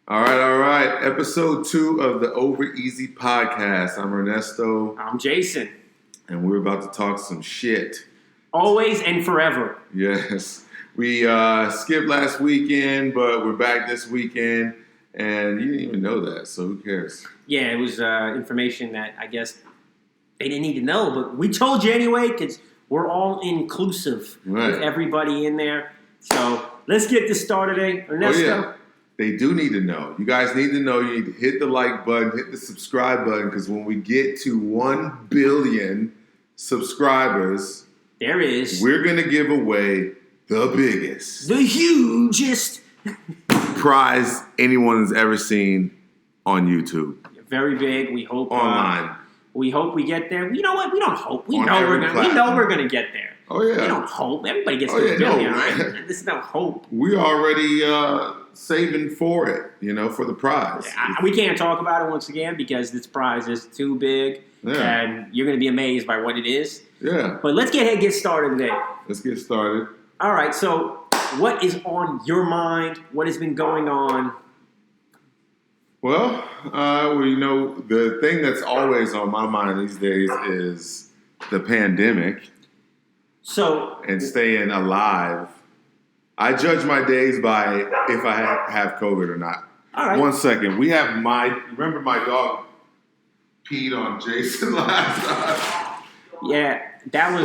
All right. Episode 2 of the Over Easy podcast. I'm Ernesto. I'm Jason. And we're about to talk some shit. Always and forever. Yes. We skipped last weekend, but we're back this weekend. And you didn't even know that, so who cares? Yeah, it was information that I guess they didn't need to know, but we told you anyway because we're all inclusive with everybody in there. So let's get this started today. Ernesto. Oh, yeah. They do need to know. You guys need to know. You need to hit the like button, hit the subscribe button, because when we get to 1 billion subscribers, we're going to give away the biggest, the hugest prize anyone has ever seen on YouTube. Very big. We hope online. We hope we get there. You know what? We don't hope. We know we're going to get there. Oh yeah. We don't hope. Everybody gets to a billion, right? This is no hope. We already saving for it, for the prize. We can't talk about it once again because this prize is too big, and you're going to be amazed by what it is. Yeah. But let's get started today. Let's get started. All right. So, what is on your mind? What has been going on? Well, the thing that's always on my mind these days is the pandemic. And staying alive. I judge my days by if I have COVID or not. All right. 1 second. Remember my dog peed on Jason last time? Yeah, that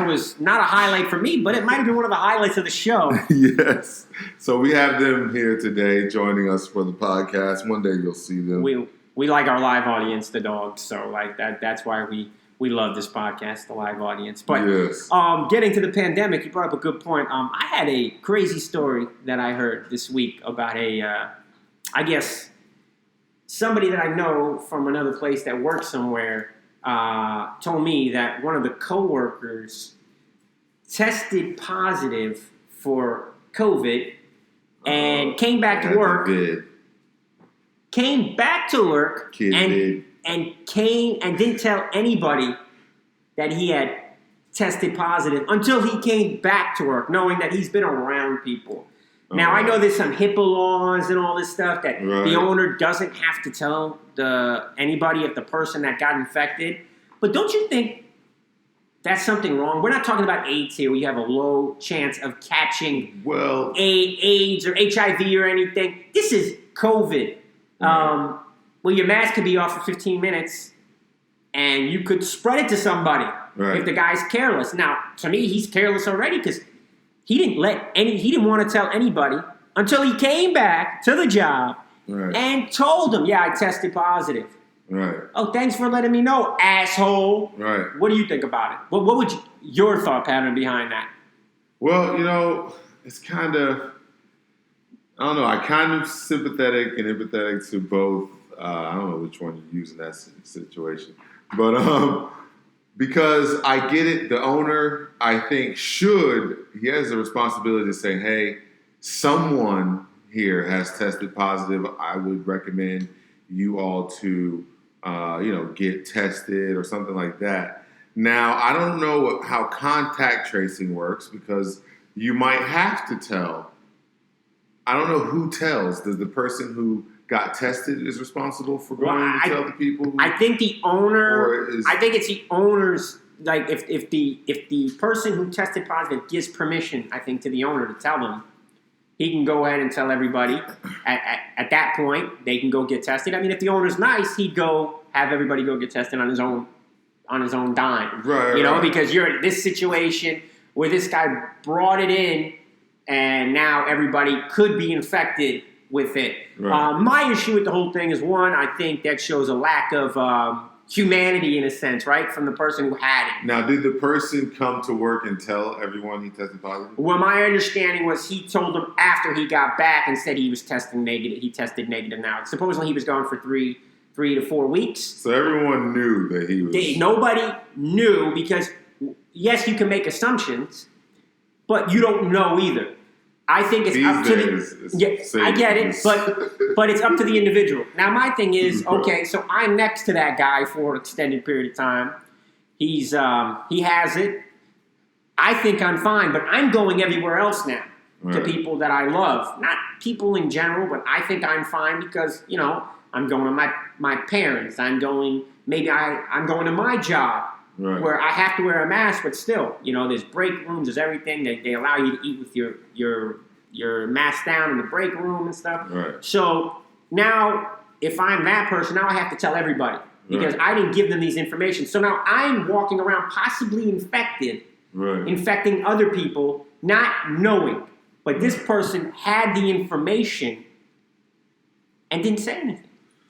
was not a highlight for me, but it might have been one of the highlights of the show. Yes. So we have them here today joining us for the podcast. One day you'll see them. We like our live audience, the dogs, so like that's why we love this podcast, the live audience. But yes. Getting to the pandemic, you brought up a good point. I had a crazy story that I heard this week about I guess, somebody that I know from another place that works somewhere told me that one of the coworkers tested positive for COVID and came back to work. Came back to work and came and didn't tell anybody that he had tested positive until he came back to work, knowing that he's been around people. Now, I know there's some HIPAA laws and all this stuff that the owner doesn't have to tell anybody of the person that got infected. But don't you think that's something wrong? We're not talking about AIDS here, where you have a low chance of catching AIDS or HIV or anything. This is COVID. Well, your mask could be off for 15 minutes, and you could spread it to somebody if the guy's careless. Now, to me, he's careless already because he didn't want to tell anybody until he came back to the job and told them, "Yeah, I tested positive." Right. Oh, thanks for letting me know, asshole. Right. What do you think about it? What would your thought pattern behind that? Well, it's kind of, I don't know. I kind of sympathetic and empathetic to both. I don't know which one you use in that situation, but because I get it, the owner I think he has a responsibility to say, hey, someone here has tested positive. I would recommend you all to get tested or something like that. Now I don't know how contact tracing works because you might have to tell. I don't know who tells. Does the person who got tested is responsible for going to tell the people? I think the owner. I think it's the owner's. Like if the person who tested positive gives permission, I think, to the owner to tell them, he can go ahead and tell everybody. At that point, they can go get tested. I mean, if the owner's nice, he'd go have everybody go get tested on his own dime. Right. Because you're in this situation where this guy brought it in. And now everybody could be infected with it. Right. My issue with the whole thing is, one, I think that shows a lack of humanity in a sense, right, from the person who had it. Now, did the person come to work and tell everyone he tested positive? Well, my understanding was he told them after he got back and said he was testing negative. He tested negative now. Supposedly he was gone for three to 4 weeks. So everyone knew that he was... Nobody knew because, yes, you can make assumptions, but you don't know either. I think it's up to the... I get it, but it's up to the individual. Now, my thing is, okay, so I'm next to that guy for an extended period of time. He has it. I think I'm fine, but I'm going everywhere else now. to people that I love. Not people in general, but I think I'm fine because, I'm going to my parents. I'm going to my job where I have to wear a mask, but still, there's break rooms, there's everything. They allow you to eat with your mask down in the break room and stuff. Right. So now, if I'm that person, now I have to tell everybody because I didn't give them these information. So now I'm walking around possibly infected, infecting other people, not knowing. But this person had the information and didn't say anything.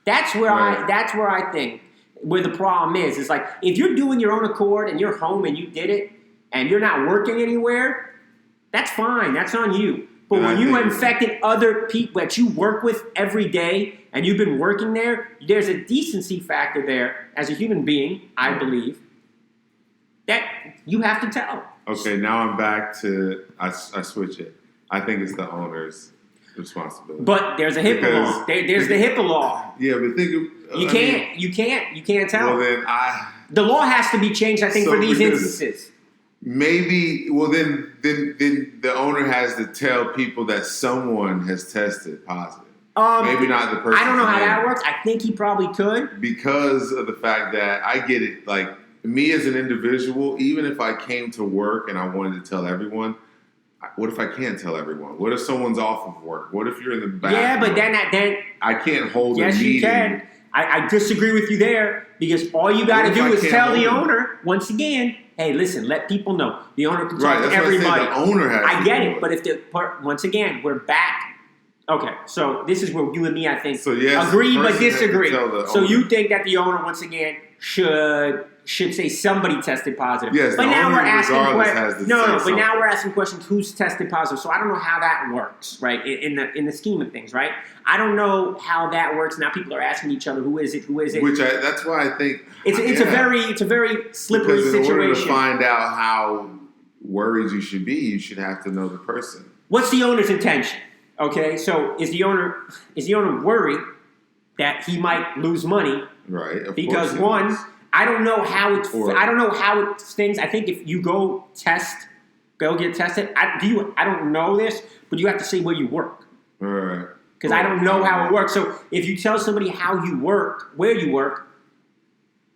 That's where I think where the problem is. It's like if you're doing your own accord and you're home and you did it and you're not working anywhere, that's fine. That's on you. But when you infected other people that you work with every day and you've been working there, there's a decency factor there as a human being, I believe, that you have to tell. Okay, now I'm back to I switch it. I think it's the owner's responsibility. But there's a HIPAA law. There's the HIPAA law. Yeah, but think of you can't tell. Well, then the law has to be changed. I think for these instances. Maybe. Well, then the owner has to tell people that someone has tested positive. Maybe not the person. I don't know how that works. I think he probably could because of the fact that I get it. Like me as an individual, even if I came to work and I wanted to tell everyone. What if I can't tell everyone? What if someone's off of work? What if you're in the bathroom? Yeah, but then I can't hold a meeting. Yes, you can. I disagree with you there because all you got to do is tell the owner once again. Hey, listen, let people know. The owner can talk to everybody. The owner has. I get it, but once again, we're back. Okay, so this is where you and me, I think, agree but disagree. So you think that the owner, once again, should say somebody tested positive. Yes, but now we're asking questions. But now we're asking questions. Who's tested positive? So I don't know how that works, right? In the scheme of things, right? I don't know how that works. Now people are asking each other, who is it? Who is it? That's why I think it's a very slippery because situation. In order to find out how worried you should be, you should have to know the person. What's the owner's intention? Okay, so is the owner worried that he might lose money? Right. Because one. I don't know how it stings. I think if you go get tested. I don't know this, but you have to say where you work. Right. Because I don't know how it works. So if you tell somebody how you work, where you work,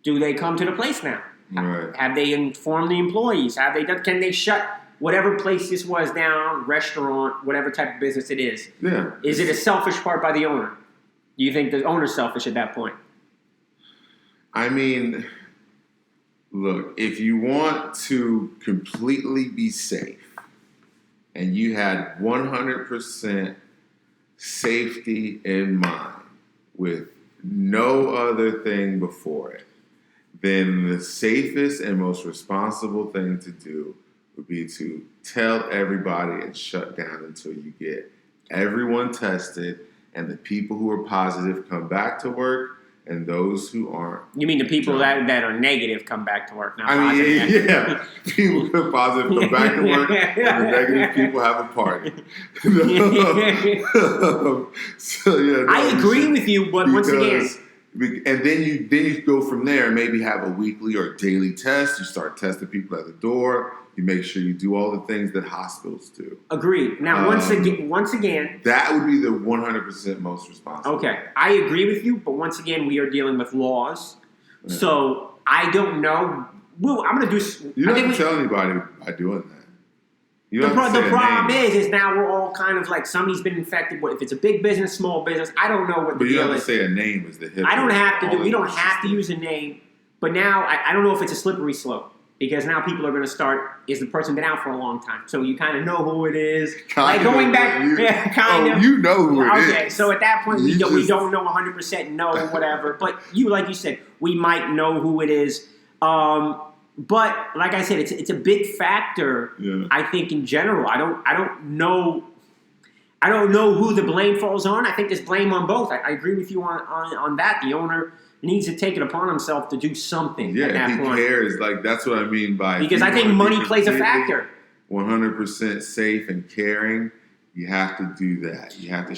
do they come to the place now? Right. Have they informed the employees? Can they shut whatever place this was down, restaurant, whatever type of business it is? Yeah. Is it a selfish part by the owner? Do you think the owner's selfish at that point? I mean, look, if you want to completely be safe and you had 100% safety in mind with no other thing before it, then the safest and most responsible thing to do would be to tell everybody and shut down until you get everyone tested and the people who are positive come back to work. And those who aren't. You mean the people that are negative come back to work? Not positive. Yeah. People who are positive come back to work, and the negative people have a party. I agree with you, but once again. And then you go from there and maybe have a weekly or daily test. You start testing people at the door. You make sure you do all the things that hospitals do. Agreed. Now, once again, that would be the 100% most responsible. Okay, I agree with you, but once again, we are dealing with laws, so I don't know. Well, I'm going to do. You don't have to tell anybody by doing that. The problem is now we're all kind of like somebody's been infected. If it's a big business, small business, I don't know what the deal is. But you don't have to say a name is the HIPAA. I don't have to do. You don't have to use a name. But now I don't know if it's a slippery slope. Because now people are going to start, is the person been out for a long time? So you kind of know who it is. Kind of. You know who it is. Okay, so at that point, we don't know 100% know whatever. But like you said, we might know who it is. But like I said, it's a big factor, I think, in general. I don't know who the blame falls on. I think there's blame on both. I agree with you on that. The owner needs to take it upon himself to do something at that point. He cares. Like, that's what I mean by... Because I think money plays a factor. 100% safe and caring, you have to do that. You have to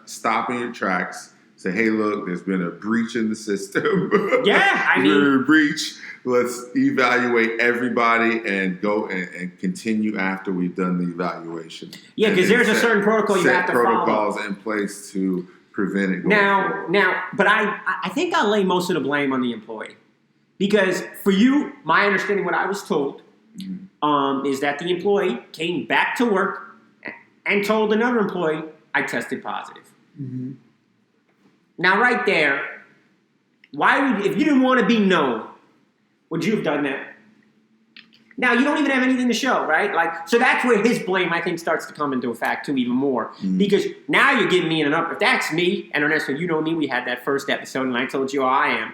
stop in your tracks, say, hey, look, there's been a breach in the system. Yeah, I mean, there's been a breach. Let's evaluate everybody and go and continue after we've done the evaluation. Yeah, because there's a certain protocol you have to follow. Set protocols in place to prevent it. But I think I'll lay most of the blame on the employee. Because for you, my understanding, what I was told, is that the employee came back to work and told another employee, I tested positive. Mm-hmm. Now, right there, if you didn't want to be known, would you have done that? Now, you don't even have anything to show, right? So that's where his blame, I think, starts to come into effect, too, even more. Mm-hmm. Because now you're giving me an up. If that's me, and Ernesto, you know me, we had that first episode, and I told you how I am.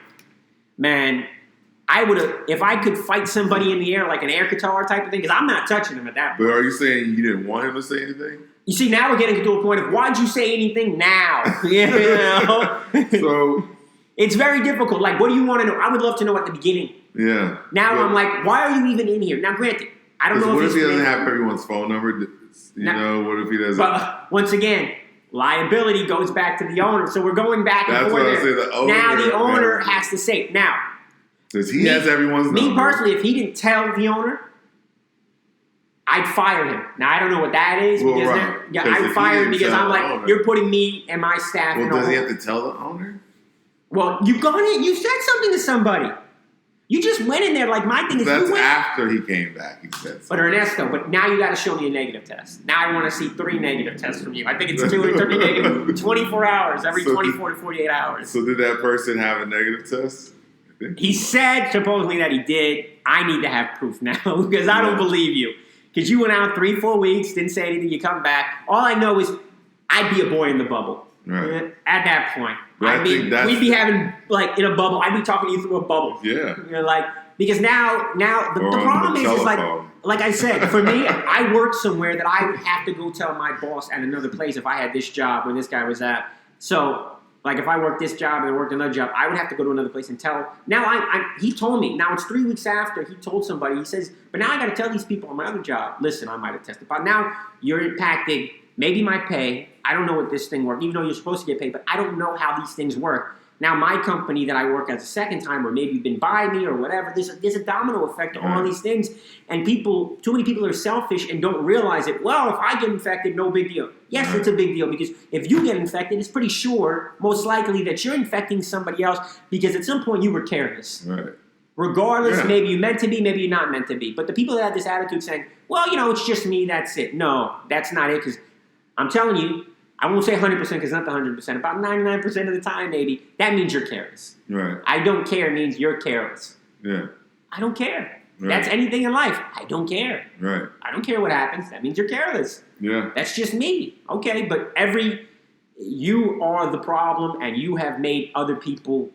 Man, I would have, if I could fight somebody in the air like an air guitar type of thing, because I'm not touching him at that point. But are you saying you didn't want him to say anything? You see, now we're getting to a point of, why'd you say anything now? You know? So it's very difficult. Like, what do you want to know? I would love to know at the beginning. Yeah. Now I'm like, why are you even in here? Now, granted, I don't know what if he doesn't have everyone's phone number? What if he doesn't? But once again, liability goes back to the owner. So we're going back and forth. That's what I say. The owner. Now the owner has to say. Now, because he has everyone's number. Me personally, if he didn't tell the owner, I'd fire him. Now, I don't know what that is. Well, right. I'd fire him because I'm like, you're putting me and my staff in a hole. Does he have to tell the owner? Well, you said something to somebody. You just went in there. Like, my thing is, that's after he came back. He said something. But Ernesto, now you got to show me a negative test. Now I want to see 3 negative tests from you. I think it's 2 or 3 negative, 24 hours, every 24 to 48 hours. So did that person have a negative test? He said supposedly that he did. I need to have proof now because I don't believe you. Because you went out 3-4 weeks, didn't say anything, you come back. All I know is I'd be a boy in the bubble. Right. At that point. We'd be having, like, in a bubble. I'd be talking to you through a bubble. Yeah. Because now the problem is like I said, for me, I work somewhere that I would have to go tell my boss at another place if I had this job where this guy was at. So, like, if I worked this job and I worked another job, I would have to go to another place and tell. Now, he told me. Now, it's 3 weeks after he told somebody. He says, but now I got to tell these people on my other job, listen, I might have tested. But now you're impacting maybe my pay. I don't know what this thing works, even though you're supposed to get paid, but I don't know how these things work. Now, my company that I work as a second time, or maybe you've been by me or whatever, there's a domino effect to all these things. And too many people are selfish and don't realize it. Well, if I get infected, no big deal. Yes, it's a big deal because if you get infected, it's pretty sure, most likely, that you're infecting somebody else because at some point you were careless. Right. Regardless, maybe you meant to be, maybe you're not meant to be. But the people that have this attitude saying, well, it's just me, that's it. No, that's not it because I'm telling you, I won't say 100% because it's not the 100%. About 99% of the time, maybe, that means you're careless. Right. I don't care means you're careless. Yeah. I don't care. Right. That's anything in life. I don't care. Right. I don't care what happens. That means you're careless. Yeah. That's just me. Okay, but you are the problem and you have made other people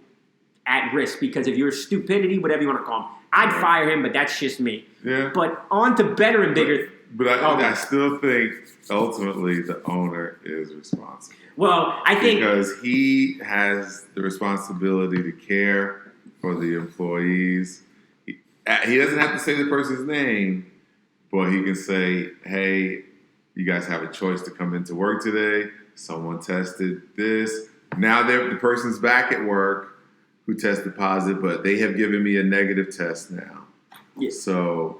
at risk because of your stupidity, whatever you want to call them. I'd fire him, but that's just me. Yeah. But on to better and bigger. But I still think ultimately the owner is responsible. Well, I think because he has the responsibility to care for the employees. He doesn't have to say the person's name, but he can say, "Hey, you guys have a choice to come into work today. Someone tested this. Now the person's back at work who tested positive, but they have given me a negative test now. Yes. So."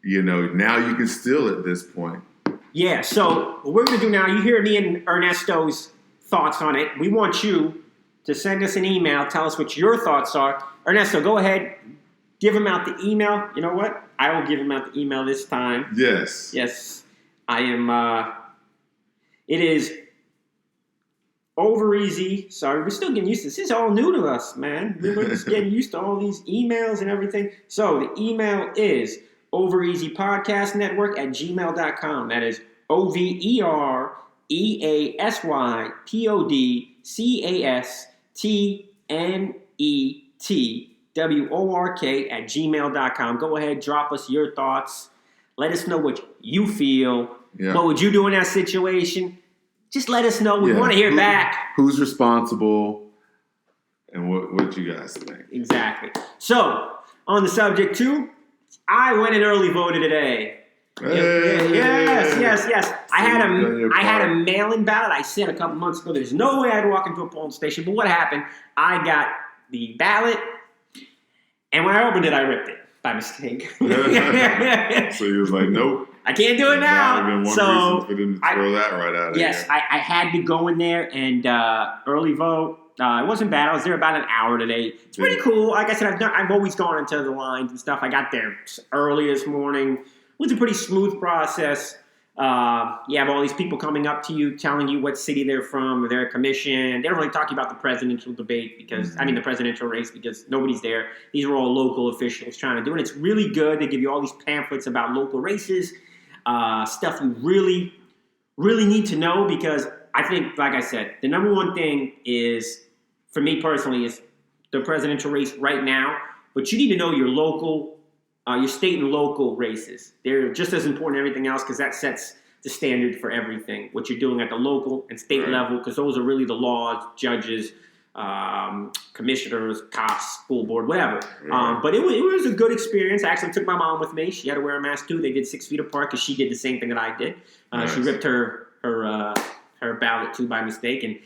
Now you can still at this point. Yeah, so what we're going to do now, you hear me and Ernesto's thoughts on it. We want you to send us an email, tell us what your thoughts are. Ernesto, go ahead, give him out the email. You know what? I will give him out the email this time. Yes. Yes, I am, it is over easy. Sorry, we're still getting used to this. This is all new to us, man. We're just getting used to all these emails and everything. So the email is overeasypodcastnetwork@gmail.com. That is overeasypodcastnetwork@gmail.com. Go ahead, drop us your thoughts. Let us know what you feel. Yeah. What would you do in that situation? Just let us know. We want to hear back. Who's responsible and what you guys think. Exactly. So, on the subject too, I went and early voted today. Hey. Yes. I had a part. mail-in ballot. I said a couple months ago, there's no way I'd walk into a polling station. But what happened? I got the ballot, and when I opened it, I ripped it by mistake. So he was like, nope. I can't do it now. That would have been one reason for them to throw that right out of Yes, here. I had to go in there and early vote. It wasn't bad. I was there about an hour today. It's pretty cool. Like I said, I've always gone into the lines and stuff. I got there early this morning. It was a pretty smooth process. You have all these people coming up to you, telling you what city they're from, or their commission. They don't really talk to you about the presidential debate the presidential race, because nobody's there. These are all local officials trying to do it. It's really good. They give you all these pamphlets about local races, stuff you really, really need to know, because I think, like I said, the number one thing is, for me personally, is the presidential race right now. But you need to know your local, your state and local races. They're just as important as everything else, because that sets the standard for everything. What you're doing at the local and state level, because those are really the laws, judges, commissioners, cops, school board, whatever. But it was a good experience. I actually took my mom with me. She had to wear a mask too. They did 6 feet apart because she did the same thing that I did. She ripped her ballot too by mistake, and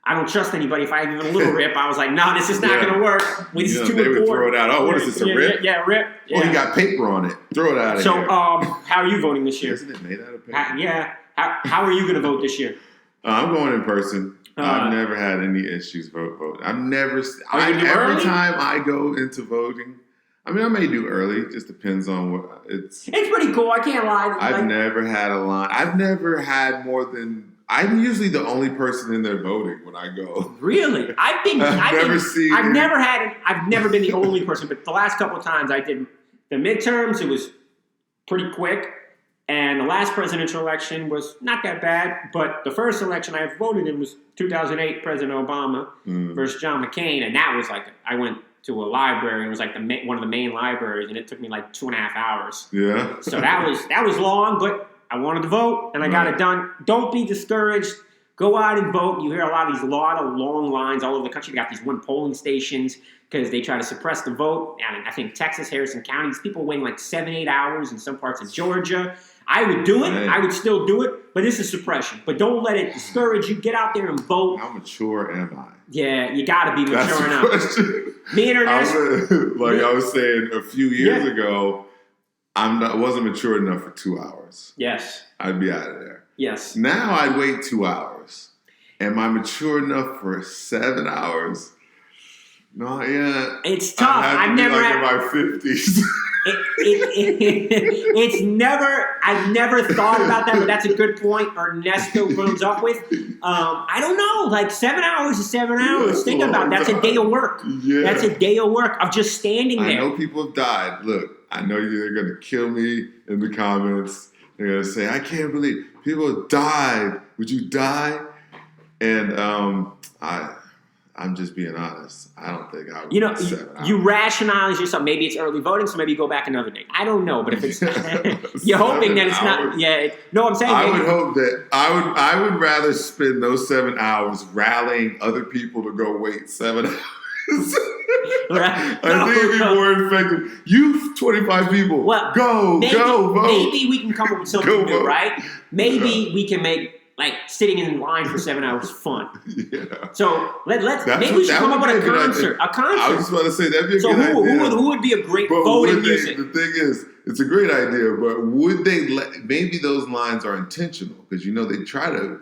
I don't trust anybody. If I have even a little rip, I was like, no, this is not going to work. This is too they would important. throw it out. Oh, what is this, a rip? Yeah, rip. Oh, you got paper on it. Throw it out of here. here. So, how are you voting this year? Isn't it made out of paper? Yeah. How are you going to vote this year? I'm going in person. I've never had any issues voting. I've never. Every time I go into voting, I mean, I may do early. It just depends on what it's. It's pretty cool. I can't lie. I've never had a line. I've never had more than. I'm usually the only person in there voting when I go. Really? I've never been the only person, but the last couple of times I did the midterms, it was pretty quick. And the last presidential election was not that bad, but the first election I voted in was 2008, President Obama versus John McCain, and that was like, I went to a library, and it was like one of the main libraries, and it took me like 2.5 hours. Yeah. So that was long, but I wanted to vote, and I got it done. Don't be discouraged. Go out and vote. You hear a lot of long lines all over the country. You got these one polling stations because they try to suppress the vote. And I think Texas, Harrison County, these people waiting like 7-8 hours in some parts of Georgia. I would do it. I would still do it, but this is suppression. But don't let it discourage you. Get out there and vote. How mature am I? Yeah, you got to be mature enough. Question. Me and Ernest. I was saying a few years ago, I wasn't mature enough for 2 hours. Yes. I'd be out of there. Yes. Now I'd wait 2 hours. Am I mature enough for 7 hours? Not yet. It's tough. I've never in my 50s. I've never thought about that, but that's a good point Ernesto comes up with. I don't know, like 7 hours is 7 hours. Think about it. That's a day of work. Yeah. That's a day of work of just standing there. I know people have died. Look, I know they're going to kill me in the comments. They're going to say, I can't believe people have died. Would you die? And I'm just being honest. I don't think I would. You rationalize yourself. Maybe it's early voting, so maybe you go back another day. I don't know, but if it's you're hoping that it's not. Yeah, no, I'm saying. I would hope that I would rather spend those 7 hours rallying other people to go wait 7 hours. I think it'd be more effective. You 25 people, go vote. Maybe we can come up with something new, right? Maybe we can make like sitting in line for 7 hours fun. Yeah. So maybe we should come up with a concert. A concert. I was just about to say that'd be a good idea. Who would be a great voting music? The thing is, it's a great idea, but would they maybe those lines are intentional because they try to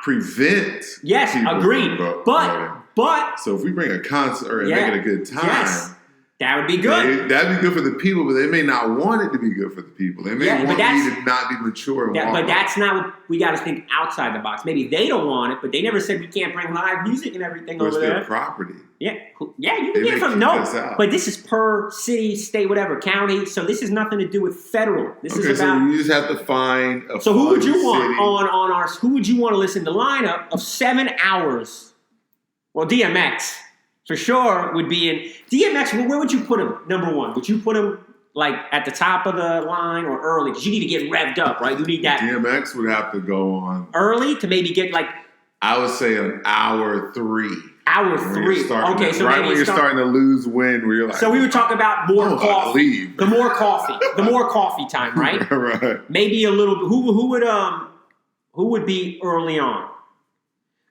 prevent. Yes, agreed. But so if we bring a concert and make it a good time, that would be good. That'd be good for the people, but they may not want it to be good for the people. They may want me to not be mature. But that's not what we got to think outside the box. Maybe they don't want it, but they never said we can't bring live music and everything over there. It's their property. Yeah, you can get it from but this is per city, state, whatever, county. So this has nothing to do with federal. This is about. So you just have to find a. So who would you want on our? Who would you want to listen to lineup of 7 hours? Well, DMX. For sure would be in DMX. Where would you put him? Number one, would you put him like at the top of the line or early? Because you need to get revved up, right? You need that. DMX would have to go on early to maybe get like I would say an hour 3. Hour 3. Okay, so right maybe when you're starting to lose wind, where you're like, so we were talking about more coffee. Leave. The more coffee time, right? Right. Maybe a little. Who would be early on?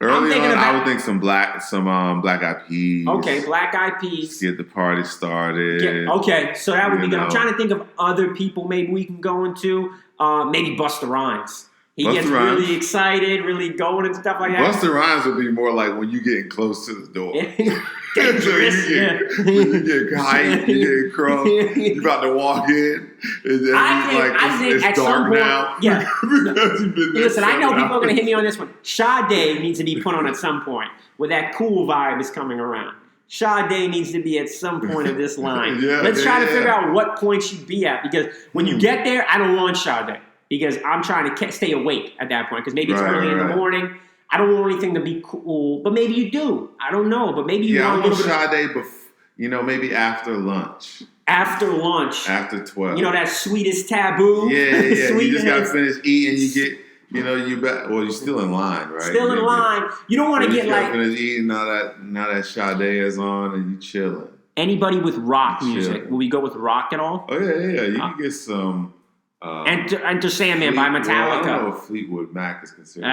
Early on, I would think some black eyed peas. Okay, black eyed peas. Get the party started. Okay, so that would be good. I'm trying to think of other people maybe we can go into. Maybe Busta Rhymes. He gets really excited, really going and stuff like that. Busta Rhymes would be more like when you getting close to the door. Dangerous. You get hyped, you get crunk, you about to walk in, and then I think it's at dark some point, now. Yeah. Because you've been Listen, I know people are going to hit me on this one. Sade needs to be put on at some point where that cool vibe is coming around. Sade needs to be at some point of this line. Let's try to figure out what point she'd be at, because when you get there, I don't want Sade. Because I'm trying to stay awake at that point. Because maybe it's early in the morning. I don't want anything to be cool. But maybe you do. I don't know. But maybe you want a little bit of Sade, maybe after lunch. After lunch. After 12. That sweetest taboo. Yeah. You just got to finish eating. You get, you're still in line, right? Still in line. You don't want to get like... finish eating, now that Sade is on and you chilling. Anybody with rock music. Will we go with rock at all? Oh, yeah. You can get some... Enter Sandman by Metallica. Well, I don't know if Fleetwood Mac is considered.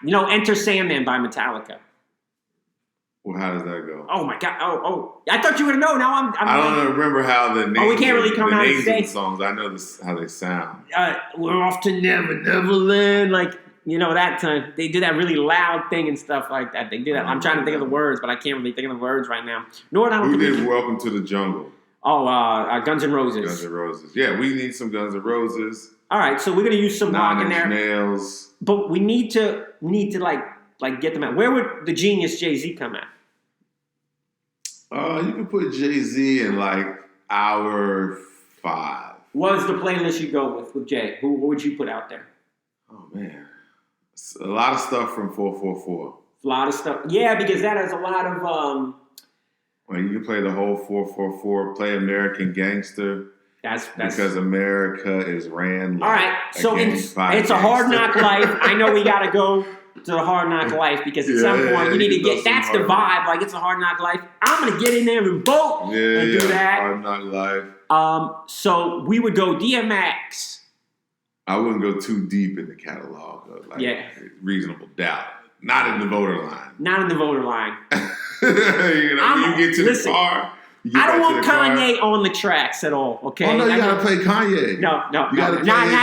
Enter Sandman by Metallica. Well, how does that go? Oh my God! Oh! I thought you would know. Now I don't remember how the names. We can't really come out and say the songs. I know how they sound. We're off to Neverland. That time they do that really loud thing and stuff like that. They do that. I'm trying to think of the words, but I can't really think of the words right now. Who did Welcome to the Jungle? Oh, Guns N' Roses. Guns N' Roses. Yeah, we need some Guns N' Roses. All right, so we're gonna use some rock in there. Nails. But we need to like get them out. Where would the genius Jay-Z come at? You can put Jay-Z in hour 5. What's the playlist you go with Jay? What would you put out there? Oh man, a lot of stuff from 444. A lot of stuff. Yeah, because that has a lot of. Well, you can play the whole 444. Play American Gangster. That's because America is ran. All right, so it's a hard knock life. I know we got to go to the hard knock life because at some point you need to get. That's the vibe. Like it's a hard knock life. I'm gonna get in there and vote and do that. Hard knock life. So we would go DMX. I wouldn't go too deep in the catalog of Reasonable Doubt. Not in the voter line. Not in the voter line. When you get to the car. I don't want Kanye on the tracks at all. Okay. Oh no, you gotta play Kanye. No, not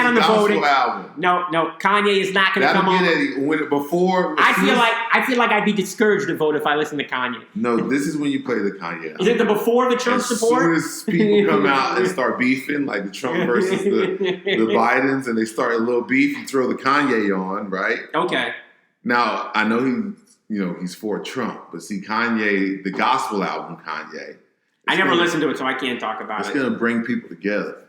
on the voting album. No, Kanye is not gonna come on. Before. I feel like I'd be discouraged to vote if I listen to Kanye. No, this is when you play the Kanye album. Is it the before the Trump support? As soon as people come out and start beefing, like the Trump versus the Bidens, and they start a little beef, you throw the Kanye on, right? Okay. Now I know he's for Trump, but see Kanye, the gospel album Kanye. I never listened to it, so I can't talk about it. It's going to bring people together.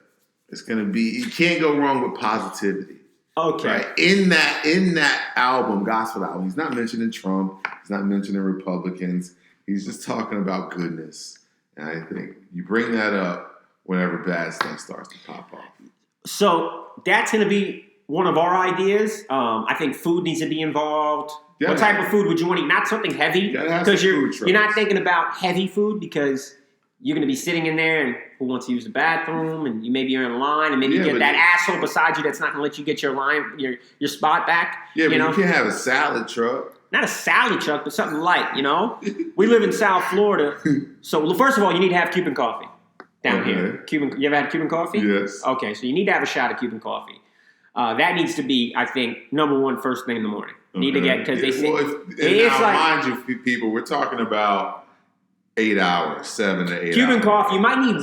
It's going to be, you can't go wrong with positivity. Okay. Right? In that album, gospel album, he's not mentioning Trump. He's not mentioning Republicans. He's just talking about goodness. And I think you bring that up whenever bad stuff starts to pop off. So that's going to be one of our ideas. I think food needs to be involved. Yeah. What type of food would you want to eat? Not something heavy. Because you're not thinking about heavy food because you're going to be sitting in there and who wants to use the bathroom and you're in line and maybe you get that asshole beside you that's not going to let you get your spot back. Yeah, but you can't have a salad truck. Not a salad truck, but something light, We live in South Florida. So first of all, you need to have Cuban coffee down here. You ever had Cuban coffee? Yes. Okay, so you need to have a shot of Cuban coffee. That needs to be, I think, number one first thing in the morning. Need to get, because they say... mind you, people, we're talking about 8 hours, 7 to 8 hours. Cuban coffee, you might need...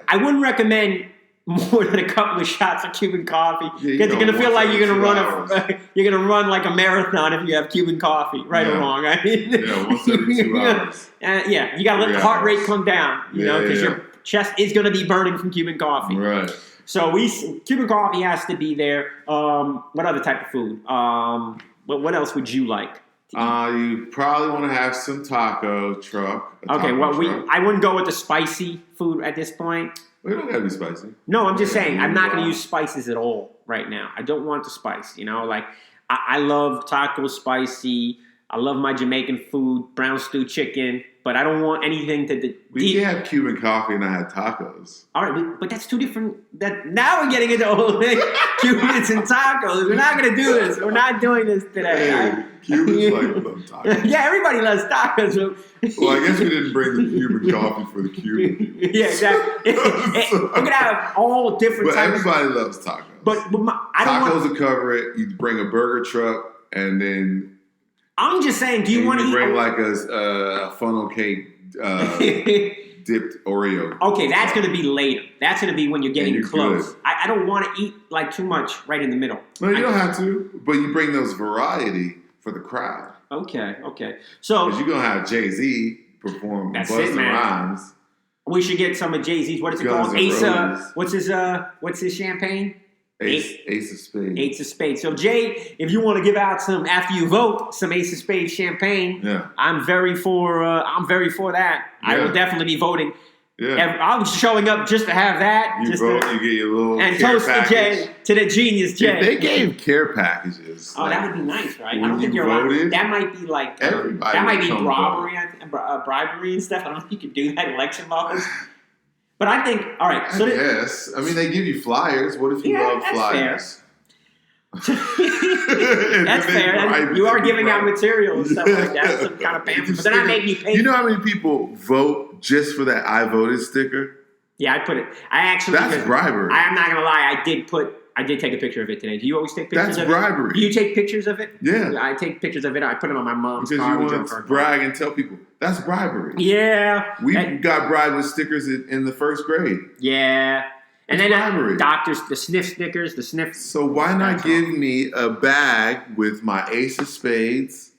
I wouldn't recommend more than a couple of shots of Cuban coffee because you're going to feel like you're going to run like a marathon if you have Cuban coffee, right or wrong. Once every 2 hours. You got to let the heart rate come down, because your chest is going to be burning from Cuban coffee. Right. So Cuban coffee has to be there. What other type of food? What else would you like? You probably want to have some taco truck. Okay, I wouldn't go with the spicy food at this point. We don't have to be spicy. No, I'm just saying I'm not going to use spices at all right now. I don't want the spice. I love tacos spicy. I love my Jamaican food, brown stew chicken, but I don't want anything to. We can't have Cuban coffee and I have tacos. All right, but that's two different. Now we're getting into whole thing. Cubans and tacos. We're not going to do this. We're not doing this today. Hey, Cubans love tacos. Yeah, everybody loves tacos. Well, I guess we didn't bring the Cuban coffee for the Cuban people. Yeah, exactly. We're going to have all different But types. everybody loves tacos. But I don't tacos want. will cover it. You bring a burger truck and then. I'm just saying, do you want to eat? Bring like a funnel cake dipped Oreo. Okay, that's going to be later. That's going to be when you're getting close. Good. I don't want to eat like too much right in the middle. No, you don't have to. But you bring those variety for the crowd. Okay. So because you're gonna have Jay-Z perform Busta Rhymes. We should get some of Jay-Z's. What is it called? Ace. What's his champagne? Ace of Spades. Ace of Spades. So Jay, if you want to give out some after you vote some Ace of Spades champagne, I'm very for that. Yeah. I will definitely be voting. Yeah. I'm showing up just to have that. You get your little and toast to the genius Jay. If they gave care packages. Oh, that would be nice, right? I don't think you're allowed. That might be like everybody. That might be bribery and stuff. I don't think you can do that in election laws. But I think, all right. So yes. I mean, they give you flyers. What if you love flyers? That's fair. You are giving out material and stuff like that. Some kind of pamphlet. But they're not making you pay. You know how many people vote just for that I voted sticker? Yeah, I put it. That's bribery. I'm not going to lie. I did take a picture of it today. Do you always take pictures of it? That's bribery. Do you take pictures of it? Yeah. I take pictures of it. I put them on my mom's car. Because you want to brag and tell people. That's bribery. Yeah. We got bribed with stickers in the first grade. Yeah. And then doctors, the sniff stickers, the sniff. So why not give me a bag with my Ace of Spades,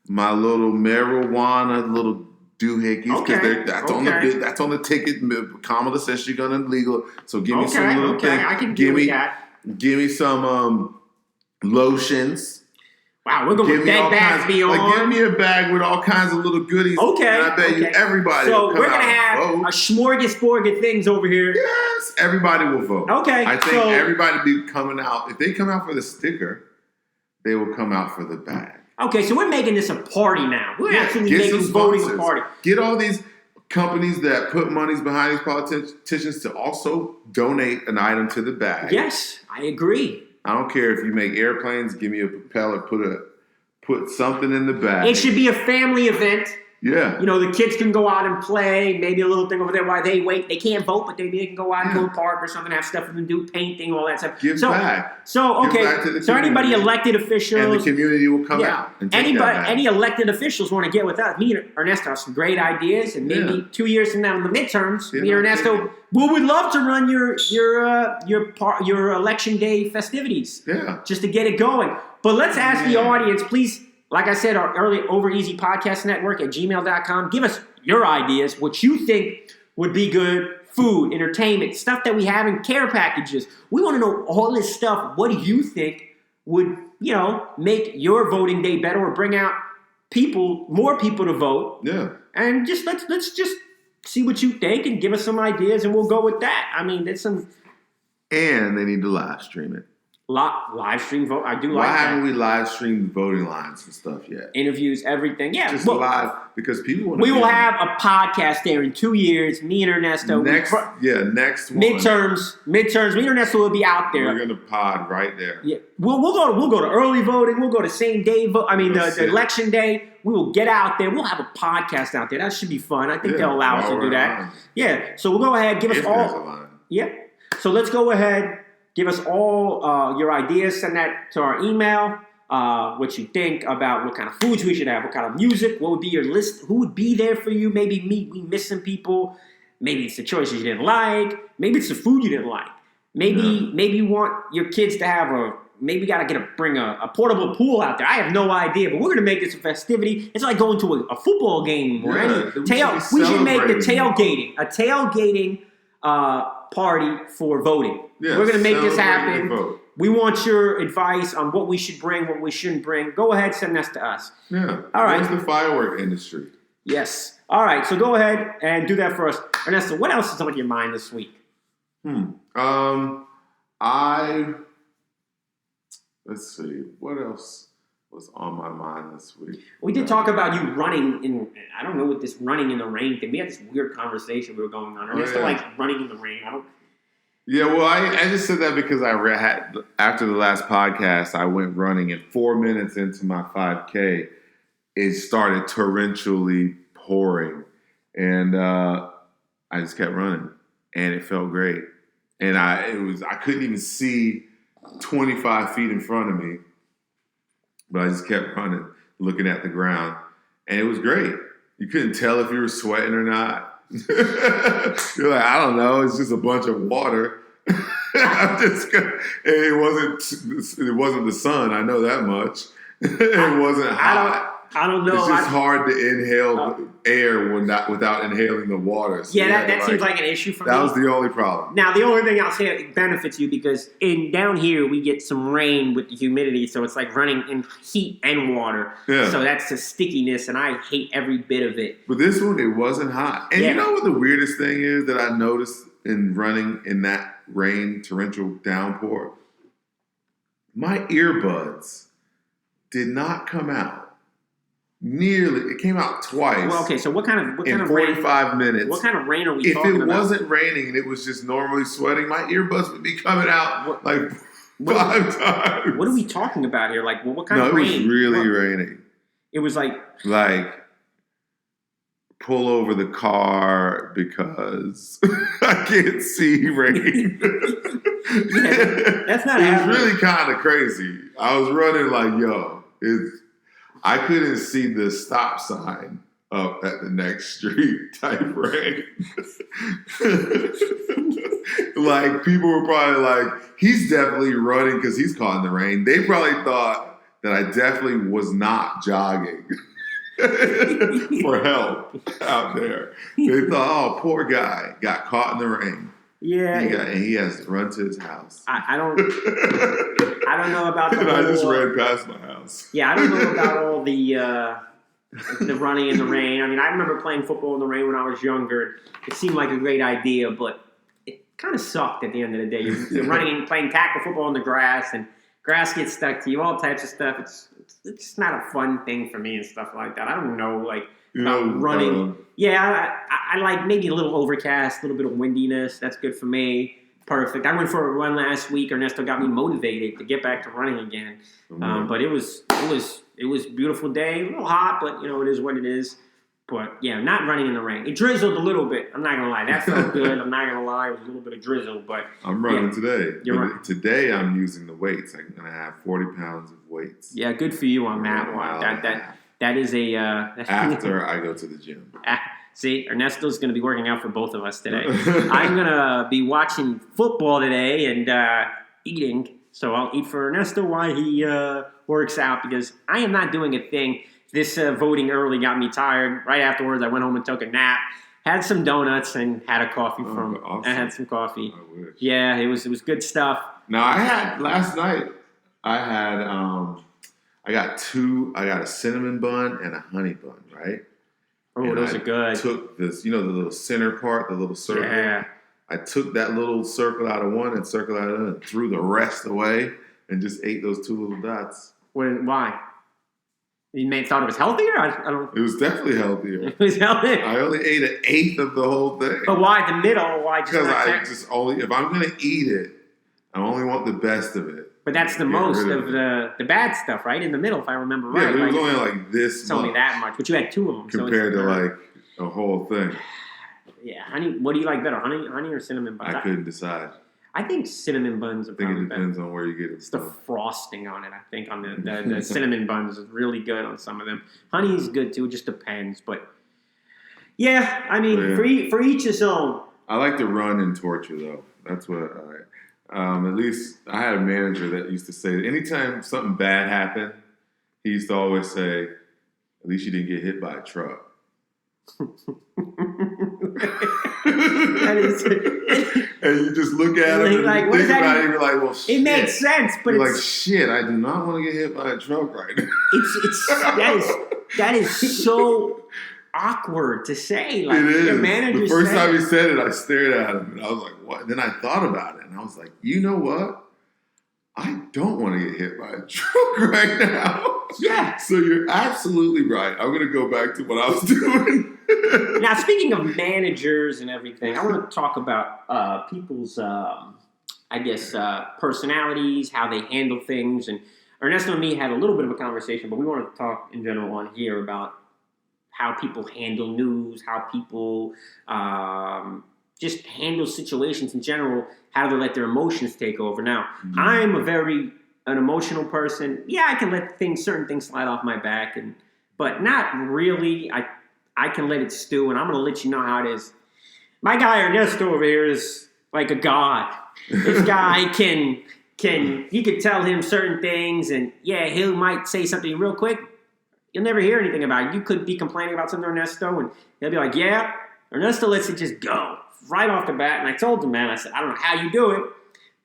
my little marijuana, little doohickeys, because that's on the ticket. Kamala says she's gonna legal. So give me some little thing. I can give me that. Give me some lotions. Wow, we're going to beg bags beyond. Give me a bag with all kinds of little goodies. Okay. And I bet you everybody will come out. So we're going to have a smorgasbord of things over here. Yes, everybody will vote. Okay. I think everybody be coming out. If they come out for the sticker, they will come out for the bag. Okay, so we're making this a party now. We're actually making voting a party. Get all these companies that put monies behind these politicians to also donate an item to the bag. Yes, I agree. I don't care if you make airplanes, give me a propeller, put something in the bag. It should be a family event. Yeah. You know, the kids can go out and play, maybe a little thing over there while they wait. They can't vote, but maybe they can go out and go to a park or something, have stuff for them to do, painting, all that stuff. Give back. So, okay. Give back to the anybody elected officials. And the community will come out and take any elected officials want to get with us. Me and Ernesto have some great ideas, and maybe 2 years from now in the midterms, me and Ernesto, we would love to run your election day festivities. Yeah. Just to get it going. But let's ask the audience, please. Like I said, our early Over Easy Podcast Network at gmail.com. Give us your ideas, what you think would be good, food, entertainment, stuff that we have in care packages. We want to know all this stuff. What do you think would, make your voting day better or bring out more people to vote? Yeah. And just let's just see what you think and give us some ideas and we'll go with that. I mean, there's some. And they need to live stream it. Live stream vote. I do like that. Why haven't we live streamed voting lines and stuff yet? Interviews, everything. Yeah. Just live because people want to. We will have a podcast there in 2 years. Me and Ernesto. Next one. Midterms. Me and Ernesto will be out there. We're going to pod right there. Yeah. We'll go to early voting. We'll go to same day vote. I mean, the election day. We will get out there. We'll have a podcast out there. That should be fun. I think they'll allow us to do that. Yeah. So we'll go ahead. Give us all. Yeah. So let's go ahead. Give us all your ideas. Send that to our email. What you think about what kind of foods we should have, what kind of music, what would be your list, who would be there for you. Maybe we missing people. Maybe it's the choices you didn't like. Maybe it's the food you didn't like. Maybe you want your kids to have maybe got to bring a portable pool out there. I have no idea, but we're going to make this a festivity. It's like going to a football game or we should make the tailgating, a tailgating party for voting. Yeah, we're going to make this happen. We want your advice on what we should bring, what we shouldn't bring. Go ahead, send that to us. Yeah. All right. Where's the firework industry? Yes. All right. So go ahead and do that for us. Ernesto, what else is on your mind this week? Let's see. What else was on my mind this week? We did talk about you running in. I don't know what this running in the rain thing. We had this weird conversation we were going on. Ernesto likes running in the rain. I don't. Yeah, well, I just said that because had after the last podcast, I went running, and 4 minutes into my 5K, it started torrentially pouring, and I just kept running, and it felt great, and I couldn't even see 25 feet in front of me, but I just kept running, looking at the ground, and it was great. You couldn't tell if you were sweating or not. You're like, I don't know, it's just a bunch of water. It wasn't the sun, I know that much. It wasn't hot. I don't know. It's just hard to inhale air without inhaling the water. So that seems like an issue for me. That was the only problem. Now, the only thing I'll say it benefits you because down here we get some rain with the humidity, so it's like running in heat and water. Yeah. So that's the stickiness, and I hate every bit of it. But this one, it wasn't hot. And you know what the weirdest thing is that I noticed in running in that rain, torrential downpour? My earbuds did not come out. Nearly, it came out twice. Well, okay. So what kind of rain? 45 minutes. What kind of rain are we talking about? If it wasn't raining and it was just normally sweating, my earbuds would be coming out like 5 times. What are we talking about here? Like, what kind of rain? No, it was really raining. It was like pull over the car because I can't see rain. That's not. It was really kind of crazy. I was running like, I couldn't see the stop sign up at the next street type rain. Like, people were probably like, he's definitely running because he's caught in the rain. They probably thought that I definitely was not jogging for help out there. They thought, oh, poor guy, got caught in the rain. Yeah. And he has to run to his house. I don't know about the and whole, I just ran past my house. Yeah, I don't know about all the running in the rain. I mean, I remember playing football in the rain when I was younger. It seemed like a great idea, but it kind of sucked at the end of the day. You're running and playing tackle football in the grass, and grass gets stuck to you, all types of stuff. It's just not a fun thing for me and stuff like that. I don't know, about running. I like maybe a little overcast, a little bit of windiness. That's good for me. Perfect. I went for a run last week. Ernesto got me motivated to get back to running again. But it was a beautiful day. A little hot, but it is what it is. But yeah, not running in the rain. It drizzled a little bit. I'm not gonna lie. That felt good. I'm not gonna lie. It was a little bit of drizzle, but I'm running today. You're right. Today I'm using the weights. I'm gonna have 40 pounds of weights. Yeah, good for you on that one. That is a after I go to the gym. See, Ernesto's going to be working out for both of us today. I'm going to be watching football today and eating. So I'll eat for Ernesto while he works out because I am not doing a thing. This voting early got me tired. Right afterwards, I went home and took a nap. Had some donuts and had a coffee awesome. I had some coffee. I wish. Yeah, it was good stuff. Now last night I got a cinnamon bun and a honey bun, right? Oh, and those are good. I took this, the little center part, the little circle. Yeah. I took that little circle out of one and circle out of another and threw the rest away and just ate those 2 little dots. Why? You thought it was healthier? I don't. It was definitely healthier. It was healthier. I only ate an eighth of the whole thing. But why the middle? Why just? Because if I'm going to eat it, I only want the best of it. But that's the most of the bad stuff, right? In the middle, if I remember right. Yeah, but it was only like this it's only that much. But you had 2 of them. Compared to like a whole thing. Yeah, honey. What do you like better, honey or cinnamon buns? I couldn't decide. I think cinnamon buns are probably better. I think it depends on where you get it. It's the frosting on it, I think, on the cinnamon buns is really good on some of them. Honey is good too, it just depends. But yeah, I mean, for each his own. I like to run and torture though. That's what at least I had a manager that used to say anytime something bad happened, he used to always say, at least you didn't get hit by a truck. And you just look at him and think about it, and you're like, well, shit. It makes sense, but you're like, shit, I do not want to get hit by a truck right now. That is so awkward to say. Like, it is. Your manager the first time he said it, I stared at him, and I was like, what? And then I thought about it, and I was like, you know what? I don't want to get hit by a truck right now. Yeah. So you're absolutely right. I'm going to go back to what I was doing. Now, speaking of managers and everything, I want to talk about people's, personalities, how they handle things. And Ernesto and me had a little bit of a conversation, but we wanted to talk in general on here about how people handle news, how people just handle situations in general, how they let their emotions take over. Now, I'm an emotional person. Yeah, I can let certain things slide off my back, but not really. I can let it stew, and I'm going to let you know how it is. My guy Ernesto over here is like a god. This guy you could tell him certain things, and yeah, he might say something real quick. You'll never hear anything about it. You could be complaining about something to Ernesto, and he'll be like, yeah, Ernesto lets it just go right off the bat. And I told him, man, I said, I don't know how you do it,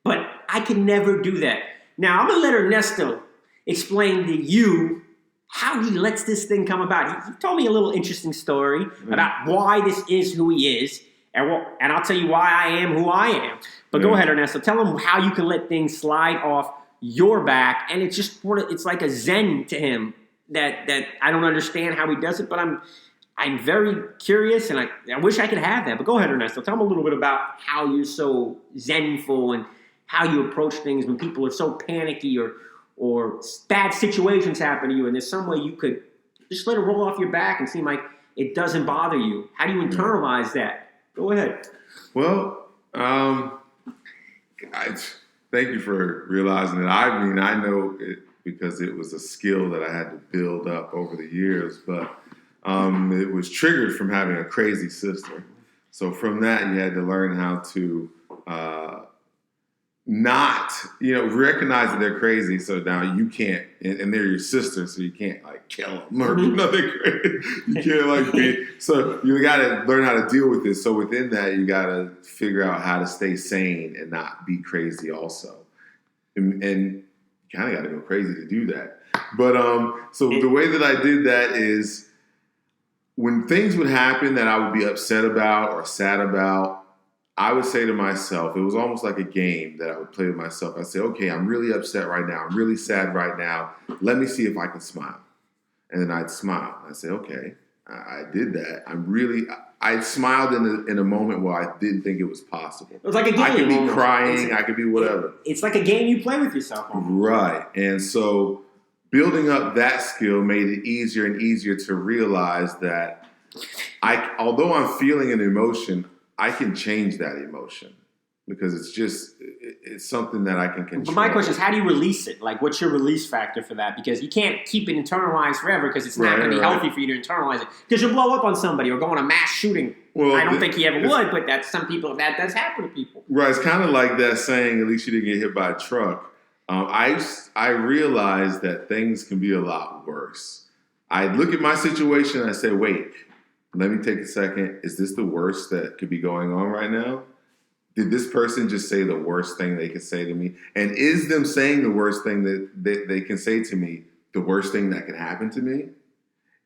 but I can never do that. Now, I'm going to let Ernesto explain to you how he lets this thing come about. He told me a little interesting story about why this is who he is, and I'll tell you why I am who I am. But go ahead, Ernesto. Tell him how you can let things slide off your back, and it's like a zen to him that I don't understand how he does it, but I'm very curious, and I wish I could have that. But go ahead, Ernesto. Tell him a little bit about how you're so zenful and how you approach things when people are so panicky or bad situations happen to you, and there's some way you could just let it roll off your back and seem like it doesn't bother you. How do you internalize that? Go ahead. Well, thank you for realizing it. I mean, I know it because it was a skill that I had to build up over the years, but it was triggered from having a crazy sister. So from that, you had to learn how to not, recognize that they're crazy. So now you can't, and they're your sister, so you can't like kill them or do nothing crazy. You can't so you got to learn how to deal with this. So within that, you got to figure out how to stay sane and not be crazy also. And you kind of got to go crazy to do that. But so the way that I did that is when things would happen that I would be upset about or sad about, I would say to myself, it was almost like a game that I would play with myself. I'd say, okay, I'm really upset right now. I'm really sad right now. Let me see if I can smile. And then I'd smile. I'd say, okay, I did that. I smiled in a moment where I didn't think it was possible. It was like a game. I could be crying. I could be whatever. It's like a game you play with yourself. Right. And so building up that skill made it easier and easier to realize that although I'm feeling an emotion, I can change that emotion because it's something that I can control. But my question is, how do you release it? Like, what's your release factor for that? Because you can't keep it internalized forever because it's not going to be healthy for you to internalize it. Because you'll blow up on somebody or go on a mass shooring. Well, I don't think he ever would, but that's some people, that does happen to people. Right. It's kind of like that saying, at least you didn't get hit by a truck. I realized that things can be a lot worse. I look at my situation and I say, wait, let me take a second. Is this the worst that could be going on right now? Did this person just say the worst thing they could say to me? And is them saying the worst thing that they can say to me the worst thing that could happen to me?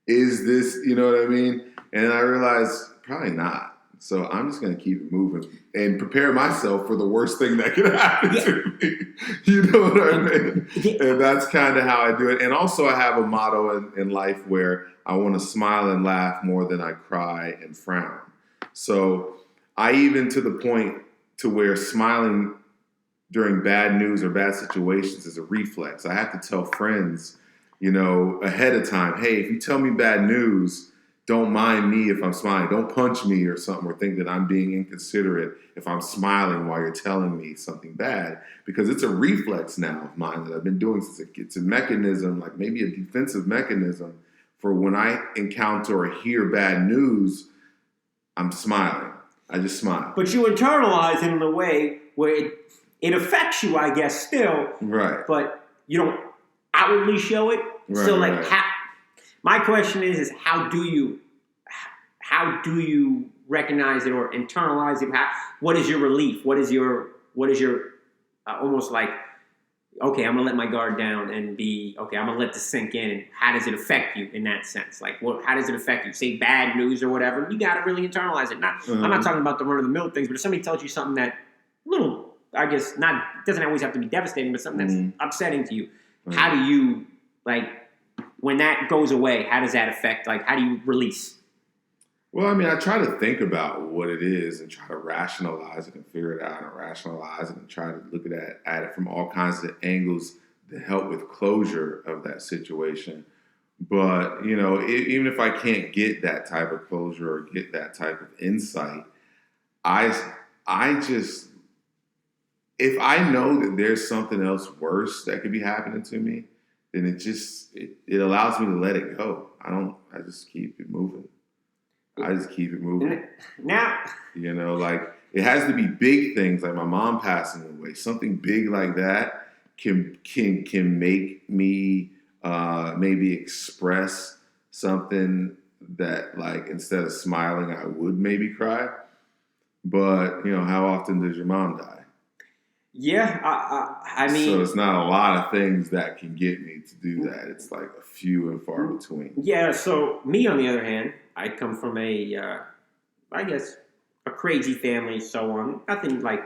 Is this, you know what I mean? And I realized probably not. So I'm just going to keep it moving and prepare myself for the worst thing that could happen to me. You know what I mean? And that's kind of how I do it. And also I have a motto in life where I want to smile and laugh more than I cry and frown. So I even to the point to where smiling during bad news or bad situations is a reflex. I have to tell friends, ahead of time, hey, if you tell me bad news, don't mind me if I'm smiling. Don't punch me or something or think that I'm being inconsiderate if I'm smiling while you're telling me something bad. Because it's a reflex now of mine that I've been doing since it's a mechanism, like maybe a defensive mechanism for when I encounter or hear bad news, I'm smiling. I just smile. But you internalize it in a way where it affects you, I guess, still. Right. But you don't outwardly show it. Right, so, right. My question is how do you recognize it or internalize it? What is your relief? What is your almost like, okay, I'm gonna let my guard down and be okay. I'm gonna let this sink in. And how does it affect you in that sense? Like, how does it affect you? Say bad news or whatever. You got to really internalize it. I'm not talking about the run of the mill things, but if somebody tells you something that I guess not, it doesn't always have to be devastating, but something that's upsetting to you. Mm-hmm. How do you, like, when that goes away, how does that affect, like, how do you release? Well, I mean, I try to think about what it is and try to rationalize it and figure it out and rationalize it and try to look at it from all kinds of angles to help with closure of that situation. But, you know, even if I can't get that type of closure or get that type of insight, I just, if I know that there's something else worse that could be happening to me, then it allows me to let it go. I just keep it moving. I just keep it moving. Now, you know, like it has to be big things like my mom passing away. Something big like that can make me maybe express something that, like, instead of smiling, I would maybe cry. But, you know, how often does your mom die? Yeah, I mean... So it's not a lot of things that can get me to do that. It's like a few and far between. Yeah, so me, on the other hand, I come from I guess, a crazy family, so on. Nothing, like,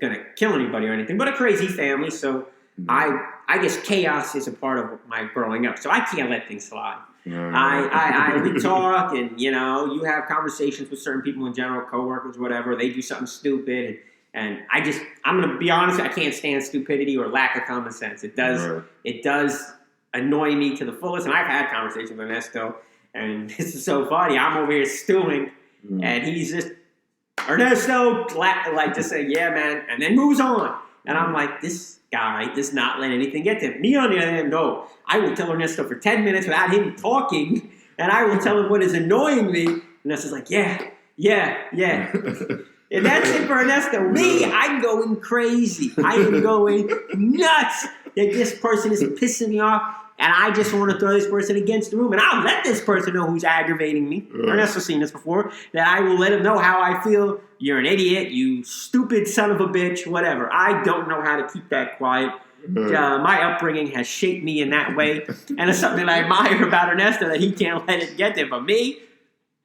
gonna kill anybody or anything, but a crazy family, so I guess chaos is a part of my growing up, so I can't let things slide. We talk, and, you know, you have conversations with certain people in general, coworkers, whatever. They do something stupid, and I'm going to be honest, I can't stand stupidity or lack of common sense. It does annoy me to the fullest, and I've had conversations with Ernesto, and this is so funny. I'm over here stewing, and he's just, Ernesto, like, just saying, yeah, man, and then moves on. And I'm like, this guy does not let anything get to him. Me, on the other hand, no. I will tell Ernesto for 10 minutes without him talking, and I will tell him what is annoying me. And Ernesto's like, yeah. And that's it for Ernesto. Me, I'm going crazy. I am going nuts that this person is pissing me off, and I just want to throw this person against the room. And I'll let this person know who's aggravating me. Ernesto's seen this before. That I will let him know how I feel. You're an idiot. You stupid son of a bitch. Whatever. I don't know how to keep that quiet. My upbringing has shaped me in that way. And it's something I admire about Ernesto, that he can't let it get there. But me,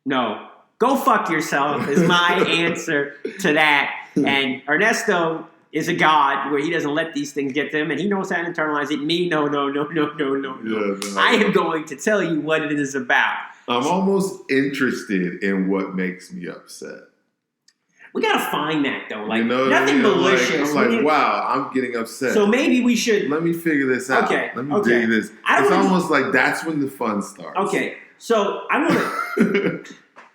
no. Go fuck yourself is my answer to that. And Ernesto is a god where he doesn't let these things get to him, and he knows how to internalize it. Me, no. Yeah, I am going to tell you what it is about. I'm almost interested in what makes me upset. We gotta find that, though. Like, you know, nothing malicious. I'm like, wow, I'm getting upset. So maybe we should... Let me figure this out. Okay. Let me dig this. It's almost like that's when the fun starts. Okay. So I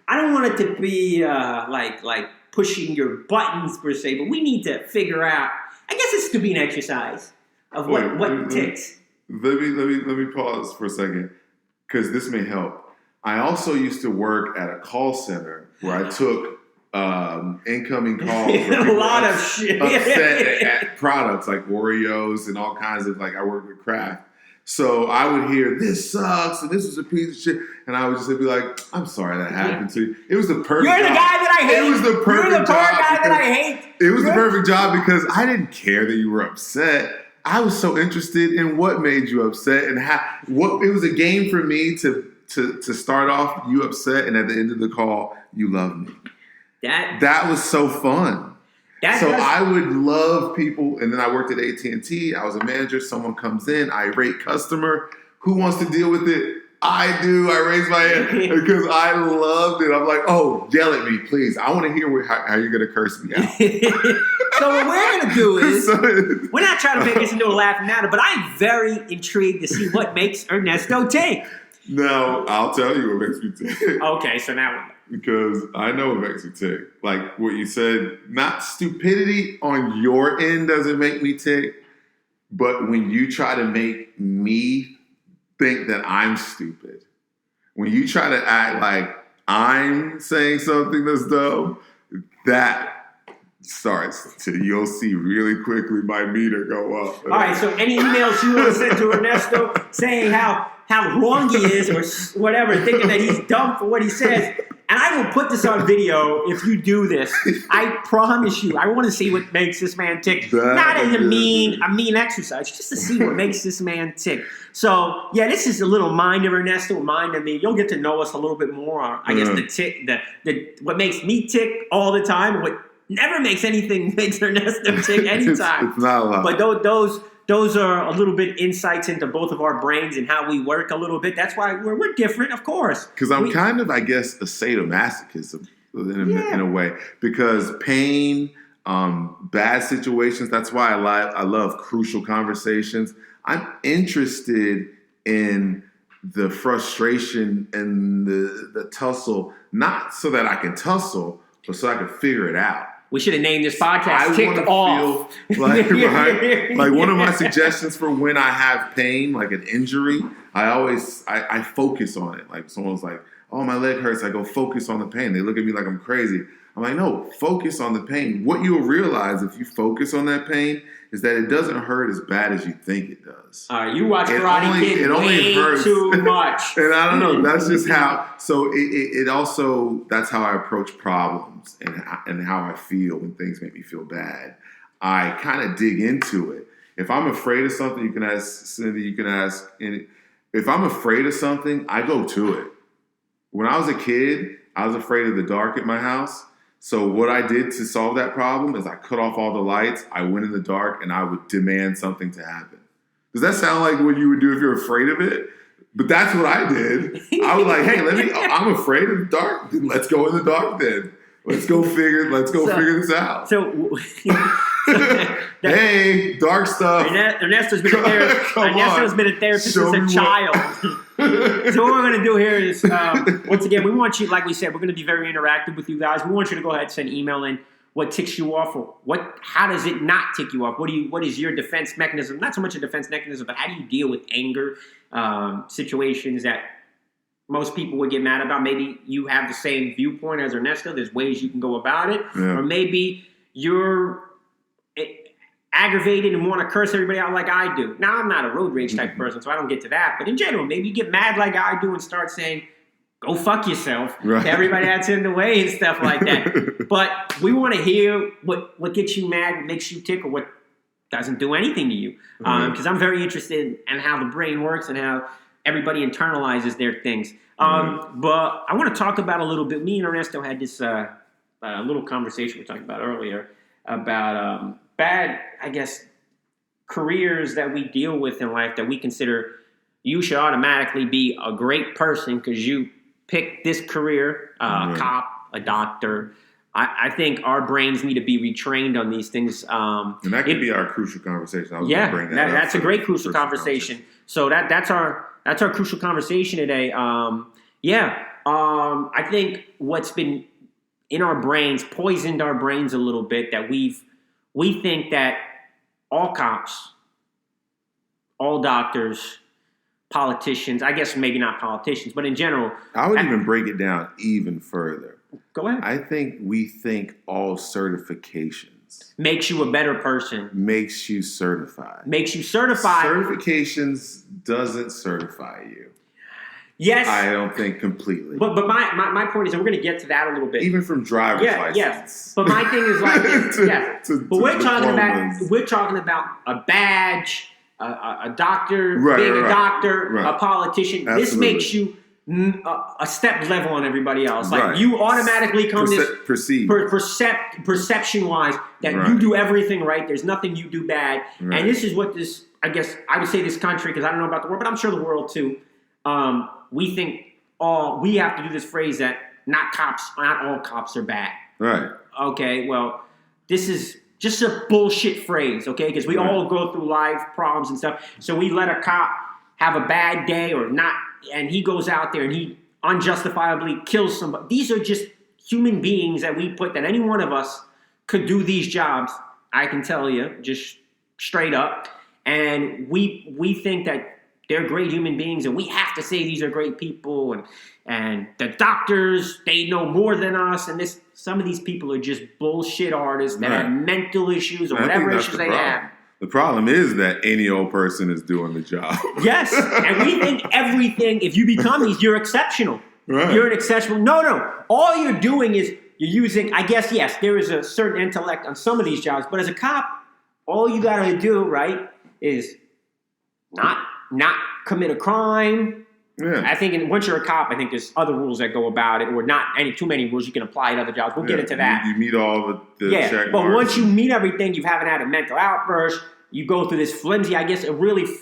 don't want it to be like pushing your buttons per se, but we need to figure out. I guess this could be an exercise of what ticks. Let me pause for a second, because this may help. I also used to work at a call center where I took incoming calls. A lot of shit. Upset at products like Oreos and all kinds of, like, I work with Kraft. So I would hear, this sucks, and this is a piece of shit. And I would just be like, I'm sorry that happened to you. It was the perfect job. You're the guy that I hate. It was the perfect You're the guy that I hate. It was the perfect job because I didn't care that you were upset. I was so interested in what made you upset and it was a game for me to start off you upset, and at the end of the call, you love me. That was so fun. I would love people, and then I worked at AT&T. I was a manager. Someone comes in, irate customer. Who wants to deal with it? I do. I raise my hand because I loved it. I'm like, oh, yell at me, please. I want to hear how you're going to curse me out. So what we're going to do is, we're not trying to make this into a laughing matter, but I'm very intrigued to see what makes Ernesto tick. No, I'll tell you what makes me tick. Okay, so now because I know what makes me tick. Like what you said, not stupidity on your end doesn't make me tick, but when you try to make me think that I'm stupid, when you try to act like I'm saying something that's dumb, that starts to, you'll see really quickly my meter go up. All right, so any emails you want to send to Ernesto saying how wrong he is or whatever, thinking that he's dumb for what he says, and I will put this on video if you do this. I promise you, I want to see what makes this man tick. Not as a mean exercise, just to see what makes this man tick. So, yeah, this is a little mind of Ernesto, mind of me. You'll get to know us a little bit more. I guess the tick, what makes me tick all the time, what never makes Ernesto tick anytime. It's not a lot. But those are a little bit insights into both of our brains and how we work a little bit. That's why we're different, of course. Because I'm kind of, I guess, a sadomasochist in a way. Because pain, bad situations, that's why I love crucial conversations. I'm interested in the frustration and the tussle, not so that I can tussle, but so I can figure it out. We should have named this podcast Ticked Off. Like one of my suggestions for when I have pain, like an injury, I focus on it. Like someone's like, oh, my leg hurts. I go focus on the pain. They look at me like I'm crazy. I'm like, no, focus on the pain. What you'll realize if you focus on that pain is that it doesn't hurt as bad as you think it does. You watch Karate Kid way too much. And I don't know. That's just how. So it also, that's how I approach problems and how I feel when things make me feel bad. I kind of dig into it. If I'm afraid of something, you can ask Cindy, you can ask. If I'm afraid of something, I go to it. When I was a kid, I was afraid of the dark at my house. So what I did to solve that problem is I cut off all the lights, I went in the dark, and I would demand something to happen. Does that sound like what you would do if you're afraid of it? But that's what I did. I was like, hey, I'm afraid of the dark. Then let's go in the dark then. Let's go figure this out. So hey, dark stuff. Ernesto's been a therapist since a child. So what we're going to do here is, once again, we want you, like we said, we're going to be very interactive with you guys. We want you to go ahead and send email in what ticks you off, or how does it not tick you off? What is your defense mechanism? Not so much a defense mechanism, but how do you deal with anger, situations that most people would get mad about? Maybe you have the same viewpoint as Ernesto. There's ways you can go about it. Yeah. Or maybe you're aggravated and want to curse everybody out like I do. Now, I'm not a road rage type of person, so I don't get to that. But in general, maybe you get mad like I do and start saying, go fuck yourself to everybody that's in the way and stuff like that. But we want to hear what gets you mad, what makes you tick, or what doesn't do anything to you. Because I'm very interested in how the brain works and how everybody internalizes their things. But I want to talk about a little bit. Me and Ernesto had this little conversation we were talking about earlier about bad, I guess, careers that we deal with in life that we consider you should automatically be a great person because you picked this career, a cop, a doctor. I think our brains need to be retrained on these things. And that could be our crucial conversation. That's a great crucial conversation. So that's our crucial conversation today. I think what's been in our brains, poisoned our brains a little bit, that we think that all cops, all doctors, politicians, I guess maybe not politicians, but in general. I would even break it down even further. Go ahead. I think we think all certifications makes you a better person. Makes you certified. Makes you certified. Certifications doesn't certify you. Yes. I don't think completely. But my point is, and we're going to get to that a little bit. Even from driver's license. Yes. But my thing is like this. But we're talking about a badge, a doctor, being a doctor, a politician. Absolutely. This makes you a step level on everybody else. Like you automatically come perception-wise that you do everything right. There's nothing you do bad. Right. And this is what this, I guess, I would say this country, because I don't know about the world, but I'm sure the world too. We think we have to do this phrase that not all cops are bad. Right. Okay, well, this is just a bullshit phrase, okay? Because we all go through life problems and stuff. So we let a cop have a bad day or not, and he goes out there and he unjustifiably kills somebody. These are just human beings that we put, that any one of us could do these jobs, I can tell you, just straight up. And we think that they're great human beings, and we have to say these are great people, and the doctors, they know more than us, and some of these people are just bullshit artists that have mental issues or whatever issues they have. The problem is that any old person is doing the job. Yes, and we think everything, if you become these, you're exceptional. Right. You're an exceptional. No. All you're doing is you're using, I guess, yes, there is a certain intellect on some of these jobs, but as a cop, all you got to do, right, is not commit a crime, Yeah. I think once you're a cop, I think there's other rules that go about it, or not too many rules you can apply at other jobs. We'll get into that. You meet all the check but marks. once you meet everything, you haven't had a mental outburst. You go through this flimsy, I guess,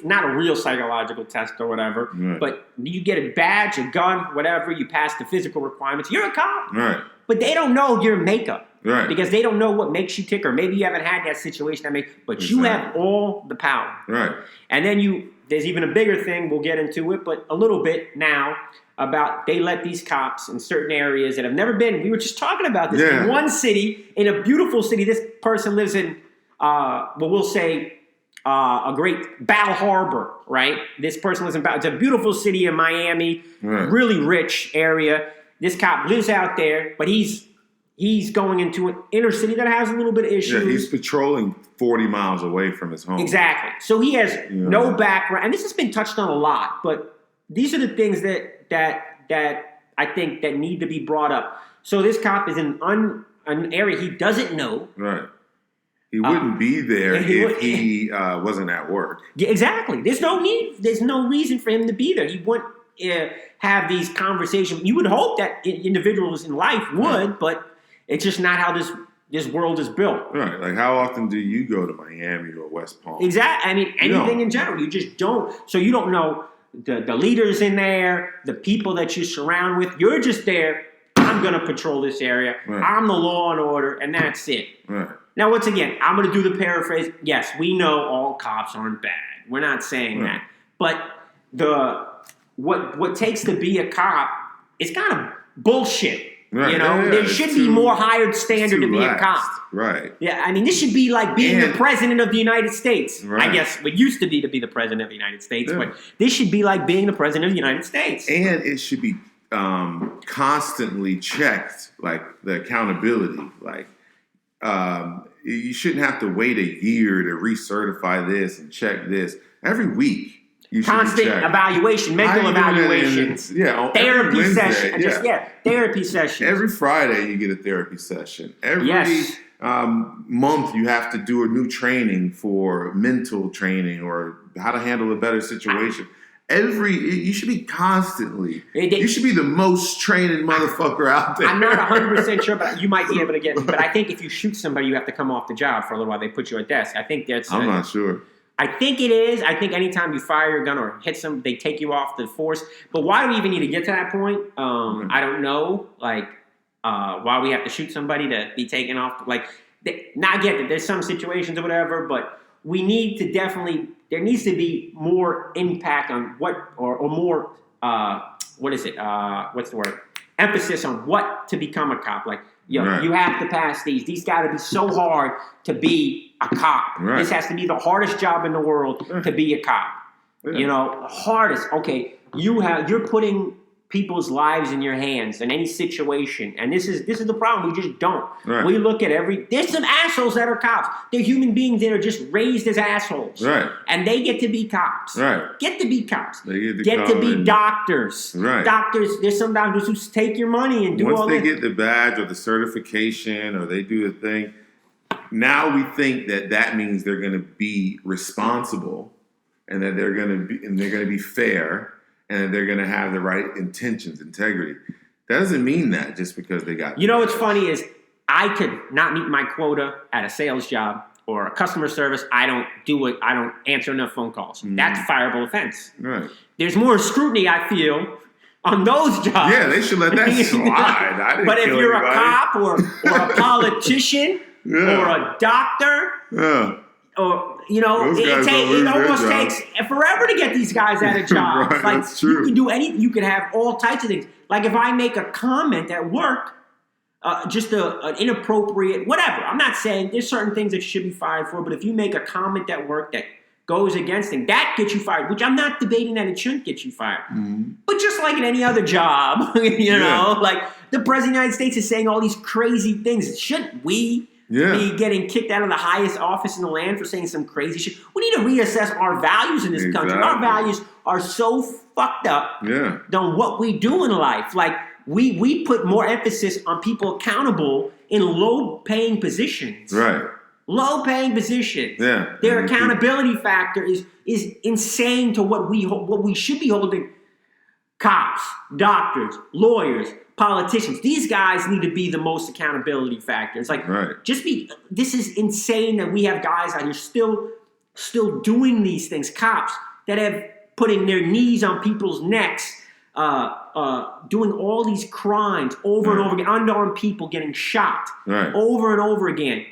not a real psychological test or whatever, but you get a badge, a gun, whatever. You pass the physical requirements. You're a cop. Right. But they don't know your makeup. Right. Because they don't know what makes you tick, or maybe you haven't had that situation but you have all the power. Right. And then there's even a bigger thing, we'll get into it, but a little bit now, about they let these cops in certain areas that have never been. We were just talking about this in one city, in a beautiful city. This person lives in, we'll say, a great Bal Harbor, right? This person lives in Bal. It's a beautiful city in Miami, really rich area. This cop lives out there, but he's going into an inner city that has a little bit of issues. Yeah, he's patrolling 40 miles away from his home. Exactly. So he has no background. And this has been touched on a lot, but these are the things that I think that need to be brought up. So this cop is in an area he doesn't know. Right. He wouldn't be there if he wasn't at work. Yeah, exactly. There's no need. There's no reason for him to be there. He wouldn't have these conversations. You would hope that individuals in life would, but it's just not how this world is built. Right. Like, how often do you go to Miami or West Palm? Exactly. I mean, anything in general. You just don't. So you don't know the leaders in there, the people that you surround with. You're just there. I'm going to patrol this area. Right. I'm the law and order, and that's it. Right. Now, once again, I'm going to do the paraphrase. Yes, we know all cops aren't bad. We're not saying that. But what takes to be a cop is kind of bullshit. Right. You know, there should be more higher standard to be a cop. Right. Yeah, I mean, this should be like being the president of the United States. Right. I guess what used to be the president of the United States, but this should be like being the president of the United States. And it should be constantly checked, like the accountability. Like, you shouldn't have to wait a year to recertify this and check this. Every week, you should constant evaluation, mental evaluations, therapy session. Therapy sessions. Every Friday, you get a therapy session. Every month, you have to do a new training for mental training or how to handle a better situation. You should be constantly. You should be the most training motherfucker out there. I'm not 100% sure, but you might be able to get. But I think if you shoot somebody, you have to come off the job for a little while. They put you at desk. I think that's. I'm not sure. I think it is. I think anytime you fire your gun or hit some, they take you off the force. But why do we even need to get to that point? I don't know. Like, why we have to shoot somebody to be taken off? Like, not get that. There's some situations or whatever, but we need to definitely. There needs to be more impact on or more. What is it? What's the word? Emphasis on what to become a cop. Like, you have to pass these. These got to be so hard to be a cop. Right. This has to be the hardest job in the world to be a cop. Yeah. You know, hardest. Okay, you're putting people's lives in your hands in any situation, and this is the problem. We just don't. Right. We look at there's some assholes that are cops. They're human beings that are just raised as assholes. Right. And they get to be cops. Right. Get to be cops. They get to be doctors. Right. Doctors. There's some doctors who take your money and do all Once they get the badge or the certification or they do the thing, now we think that means they're going to be responsible and that they're going to be fair. And they're going to have the right intentions, integrity. That doesn't mean that just because they got. You know what's funny is I could not meet my quota at a sales job or a customer service. I don't do it. I don't answer enough phone calls. Mm. That's a fireable offense. Right. There's more scrutiny, I feel, on those jobs. Yeah, they should let that slide. But if you're a cop or a politician or a doctor. Yeah. Or, you know, it almost takes forever to get these guys out of jobs. Right, like, that's true. You can do anything. You can have all types of things. Like if I make a comment at work, just an inappropriate, whatever. I'm not saying there's certain things that you should be fired for, but if you make a comment at work that goes against things, that gets you fired, which I'm not debating that it shouldn't get you fired. Mm-hmm. But just like in any other job, you know, like the President of the United States is saying all these crazy things. Shouldn't we be getting kicked out of the highest office in the land for saying some crazy shit? We need to reassess our values in this country. Our values are so fucked up than what we do in life. Like, we put more emphasis on people accountable in low-paying positions. Right. Low-paying positions. Yeah. Their accountability factor is insane to what we should be holding. Cops, doctors, lawyers, politicians. These guys need to be the most accountability factor. It's like, Right. this is insane that we have guys out here still doing these things. Cops that have putting their knees on people's necks, doing all these crimes over and over again, unarmed people getting shot over and over again.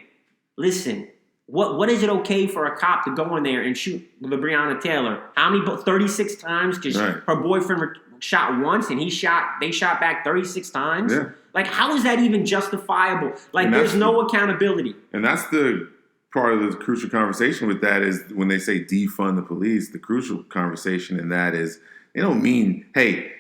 Listen, what is it okay for a cop to go in there and shoot Breonna Taylor? How many? 36 times? Because her boyfriend shot once and they shot back 36 times? Yeah. Like, how is that even justifiable? Like, there's no accountability. And that's the part of the crucial conversation with that is when they say defund the police, the crucial conversation in that is they don't mean, hey,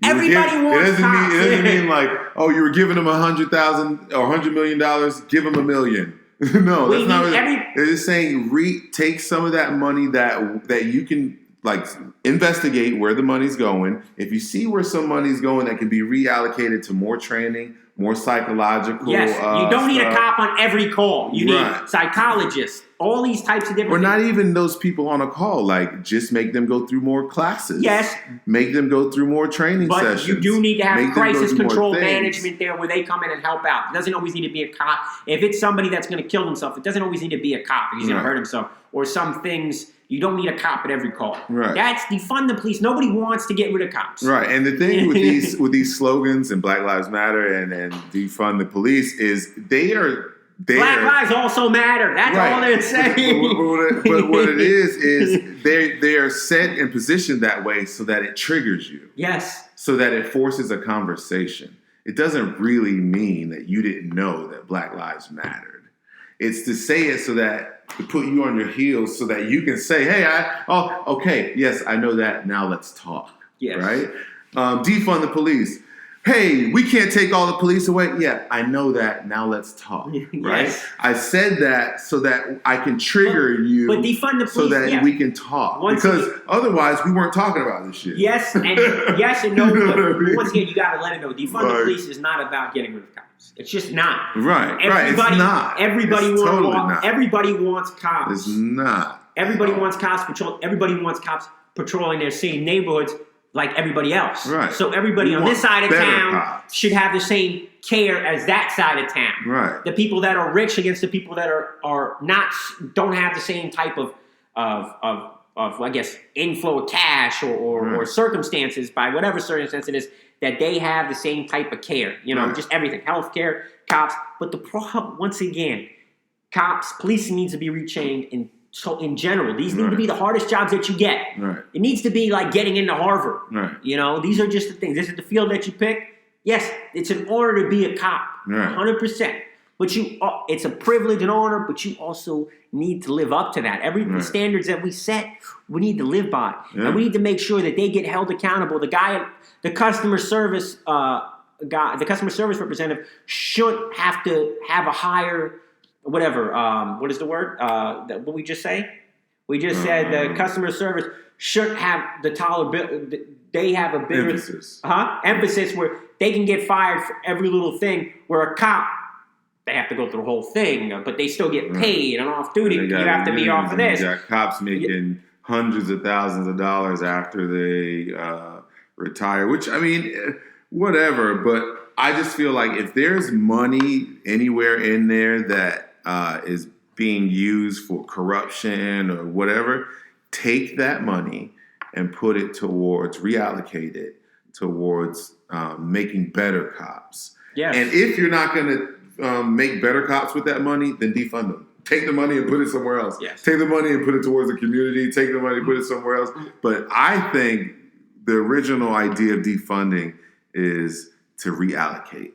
everybody wants cops. It doesn't mean like, oh, you were giving them $100,000 or $100 million, give them $1 million. No, that's not what they're just saying. Take some of that money that you can like investigate where the money's going. If you see where some money's going, that can be reallocated to more training, more psychological. Yes, you don't need a cop on every call. You need psychologists, all these types of different. Or not even those people on a call. Like, just make them go through more classes. Yes, make them go through more training sessions. But you do need to have crisis control management there, where they come in and help out. It doesn't always need to be a cop. If it's somebody that's going to kill himself, it doesn't always need to be a cop. He's going to hurt himself, or some things. You don't need a cop at every call. Right. That's defund the police. Nobody wants to get rid of cops. Right. And the thing with these slogans and Black Lives Matter and defund the police is they are Black lives also matter. That's all they're saying. But what it is they are set and positioned that way so that it triggers you. Yes. So that it forces a conversation. It doesn't really mean that you didn't know that Black lives mattered. It's to say it to put you on your heels so that you can say, hey, okay, yes, I know that. Now let's talk. Yes. Right? Defund the police. Hey, we can't take all the police away. Yeah, I know that. Now let's talk. Right? Yes. I said that so that I can trigger you. But defund the police, so that we can talk. Because otherwise, we weren't talking about this shit. Yes and no. But once again, you got to let it know. Defund the police is not about getting rid of cops. It's just not. Right. It's not. Everybody wants cops. It's not. Everybody wants cops patrol. Everybody wants cops patrolling their same neighborhoods like everybody else. Right. So everybody on this side of town should have the same care as that side of town. Right. The people that are rich against the people that are not, don't have the same type of I guess, inflow of cash or circumstances, by whatever circumstance it is, that they have the same type of care. You know, just everything, healthcare, cops. But the problem, once again, policing needs to be retrained in general. These need to be the hardest jobs that you get. Right. It needs to be like getting into Harvard. Right. You know, these are just the things. This is the field that you pick. Yes, it's an honor to be a cop, 100%. But it's a privilege and honor, but you also need to live up to that. The standards that we set, we need to live by. And we need to make sure that they get held accountable. The customer service the customer service representative should have to have a higher, whatever, what is the word? What we just say? We just said the customer service should have the tolerability. They have a bigger emphasis where they can get fired for every little thing, where a cop, they have to go through the whole thing, but they still get paid and off duty. You have to be off of this. You got cops making hundreds of thousands of dollars after they retire, which, I mean, whatever. But I just feel like if there's money anywhere in there that is being used for corruption or whatever, take that money and reallocate it towards making better cops. Yes. And if you're not going to make better cops with that money, then defund them. Take the money and put it somewhere else. Yes. Take the money and put it towards the community. Take the money and put it somewhere else. But I think the original idea of defunding is to reallocate.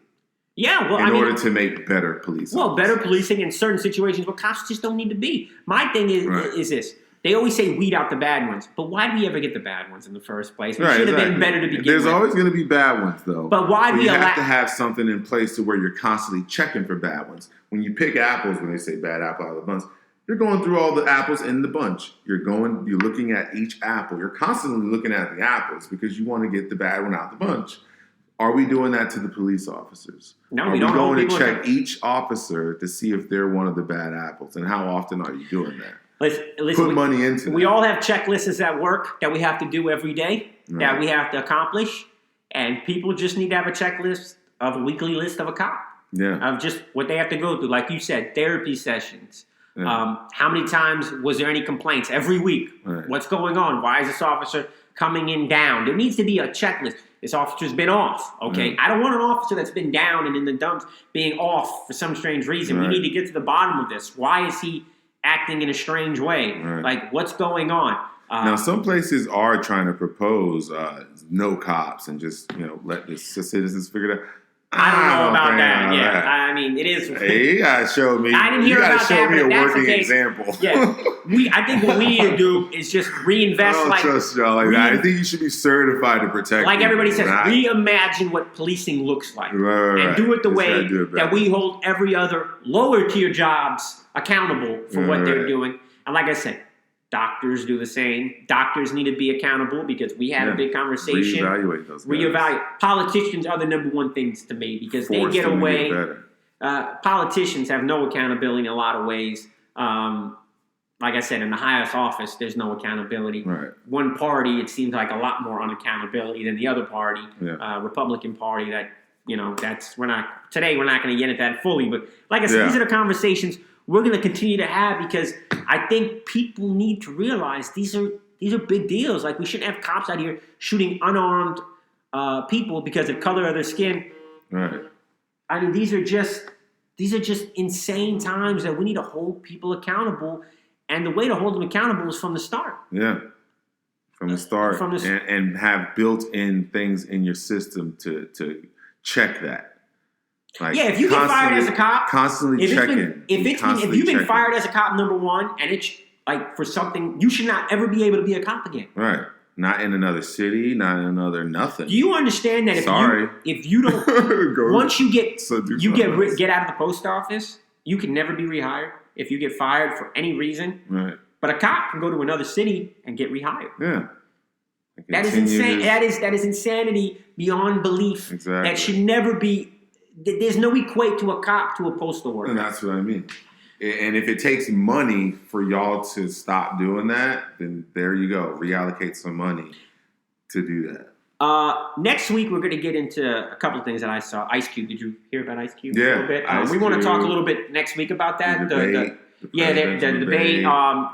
Yeah, well, in order to make better policing. Well, better policing in certain situations where cops just don't need to be. My thing is this. They always say weed out the bad ones, but why do we ever get the bad ones in the first place? It should have been better to begin with. There's always going to be bad ones, though. But why you have to have something in place to where you're constantly checking for bad ones. When you pick apples, when they say bad apple out of the bunch, you're going through all the apples in the bunch. You're looking at each apple. You're constantly looking at the apples because you want to get the bad one out the bunch. Are we doing that to the police officers? No, we don't. Are we going to check each officer to see if they're one of the bad apples? And how often are you doing that? Listen, put money into we that. all have checklists at work that we have to do every day, that we have to accomplish. And people just need to have a checklist of a weekly list of a cop. Yeah. Of just what they have to go through. Like you said, therapy sessions. Yeah. How many times was there any complaints? Every week. Right. What's going on? Why is this officer coming in down? There needs to be a checklist. This officer's been off. Okay. I don't want an officer that's been down and in the dumps being off for some strange reason. Right. We need to get to the bottom of this. Why is he acting in a strange way? Right. Like, what's going on? Now, some places are trying to propose no cops and just, let the citizens figure it out. I don't know about that. Yeah, that. I mean, it is. Hey, you gotta show me. I didn't hear you gotta about show that, me but a if that's working the case, example. Yeah, I think what we need to do is just reinvest. I don't trust y'all like that. I think you should be certified to protect. Like people. everybody says, reimagine what policing looks like, and do it the way that we hold every other lower tier jobs accountable for what they're doing. And like I said, doctors do the same. Doctors need to be accountable because we had a big conversation. Reevaluate those guys. Reevaluate. Politicians are the number one things to me because they get away. Politicians have no accountability in a lot of ways. Like I said, in the highest office, there's no accountability. Right. One party, it seems like a lot more unaccountability than the other party, Republican Party. That we're not going to get into that fully. But like I said, these are the conversations we're going to continue to have because I think people need to realize these are big deals. Like we shouldn't have cops out here shooting unarmed people because of the color of their skin. Right. I mean, these are just insane times that we need to hold people accountable, and the way to hold them accountable is from the start. Yeah, from the start, and have built-in things in your system to check that. Like if you get fired as a cop, constantly checking. If you've been fired as a cop, number one, and it's like for something, you should not ever be able to be a cop again. Right. Not in another city, not in another nothing. Do you understand that if you don't once you get out of the post office, you can never be rehired if you get fired for any reason. Right. But a cop can go to another city and get rehired. Yeah. That is insane. That is insanity beyond belief. Exactly. That should never be. There's no equate to a cop to a postal worker. And that's what I mean. And if it takes money for y'all to stop doing that, then there you go. Reallocate some money to do that. Next week, we're going to get into a couple of things that I saw. Ice Cube. Did you hear about Ice Cube? Yeah. A little bit? We want to talk a little bit next week about that. The debate.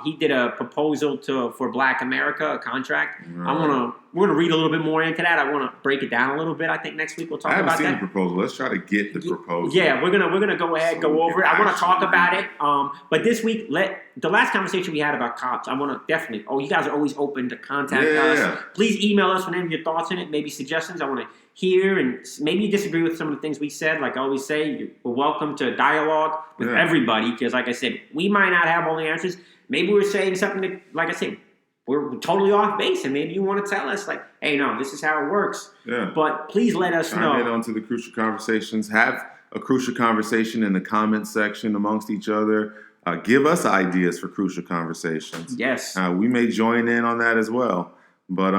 He did a proposal for Black America, a contract. Right. We're gonna read a little bit more into that. I want to break it down a little bit. I think next week we'll talk about that. I haven't seen the proposal. Let's try to get the proposal. Yeah, we're gonna go ahead, go over it. I want to talk about it. But this week, the last conversation we had about cops, I want to definitely. Oh, you guys are always open to contact us. Yeah. Please email us with any of your thoughts in it, maybe suggestions. I want to hear, and maybe you disagree with some of the things we said. Like I always say, we're welcome to dialogue with everybody because, like I said, we might not have all the answers. Maybe we're saying something that, like I said, we're totally off base, and maybe you want to tell us, like, hey, no, this is how it works. Yeah. But please let us know. Get onto the Crucial Conversations. Have a crucial conversation in the comments section amongst each other. Give us ideas for crucial conversations. Yes. We may join in on that as well. But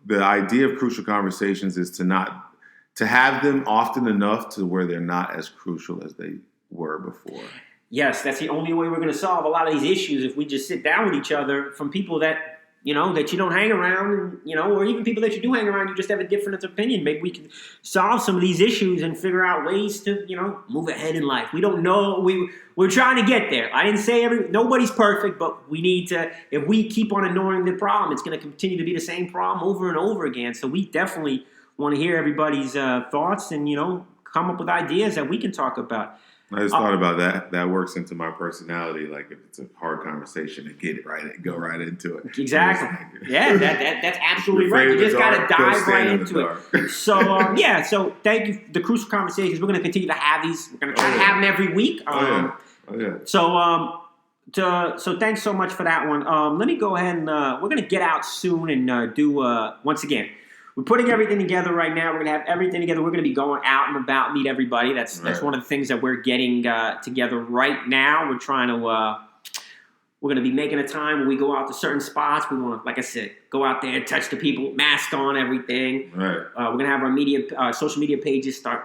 the idea of crucial conversations is to have them often enough to where they're not as crucial as they were before. Yes, that's the only way we're going to solve a lot of these issues if we just sit down with each other from people that you don't hang around, or even people that you do hang around, you just have a different opinion. Maybe we can solve some of these issues and figure out ways to, move ahead in life. We don't know. We're trying to get there. I didn't say nobody's perfect, but we need to, if we keep on ignoring the problem, it's going to continue to be the same problem over and over again. So we definitely want to hear everybody's thoughts and, come up with ideas that we can talk about. I just thought about that. That works into my personality. Like if it's a hard conversation, to go right into it. Exactly. Yeah, that's absolutely right. You just got to dive right into it. So so thank you. The Crucial Conversations. We're going to continue to have these. We're going to try to have them every week. So thanks so much for that one. Let me go ahead and we're going to get out soon and do once again. We're putting everything together right now. We're going to have everything together. We're going to be going out and about, meet everybody. That's one of the things that we're getting together right now. We're trying to, we're going to be making a time when we go out to certain spots. We want to, like I said, go out there, touch the people, mask on, everything. Right. We're going to have our social media pages start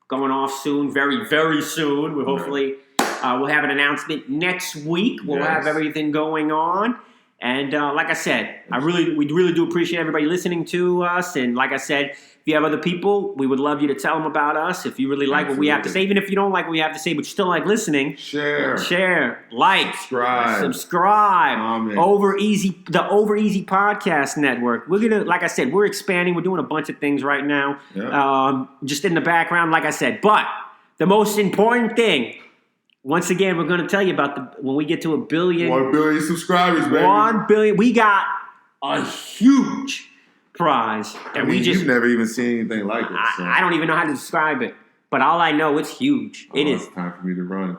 going off soon, very, very soon. We're hopefully We'll have an announcement next week. We'll have everything going on. And like I said, we really do appreciate everybody listening to us. And like I said, if you have other people, we would love you to tell them about us. If you really like what we have to say, even if you don't like what we have to say, but you still like listening, share, like, subscribe. The Over Easy Podcast Network. We're gonna, like I said, we're expanding. We're doing a bunch of things right now, just in the background, like I said. But the most important thing. Once again, we're going to tell you about when we get to 1 billion. 1 billion subscribers, baby. 1 billion. We got a huge prize. And you've never even seen anything like it. So. I don't even know how to describe it. But all I know, it's huge. It is. It's time for me to run.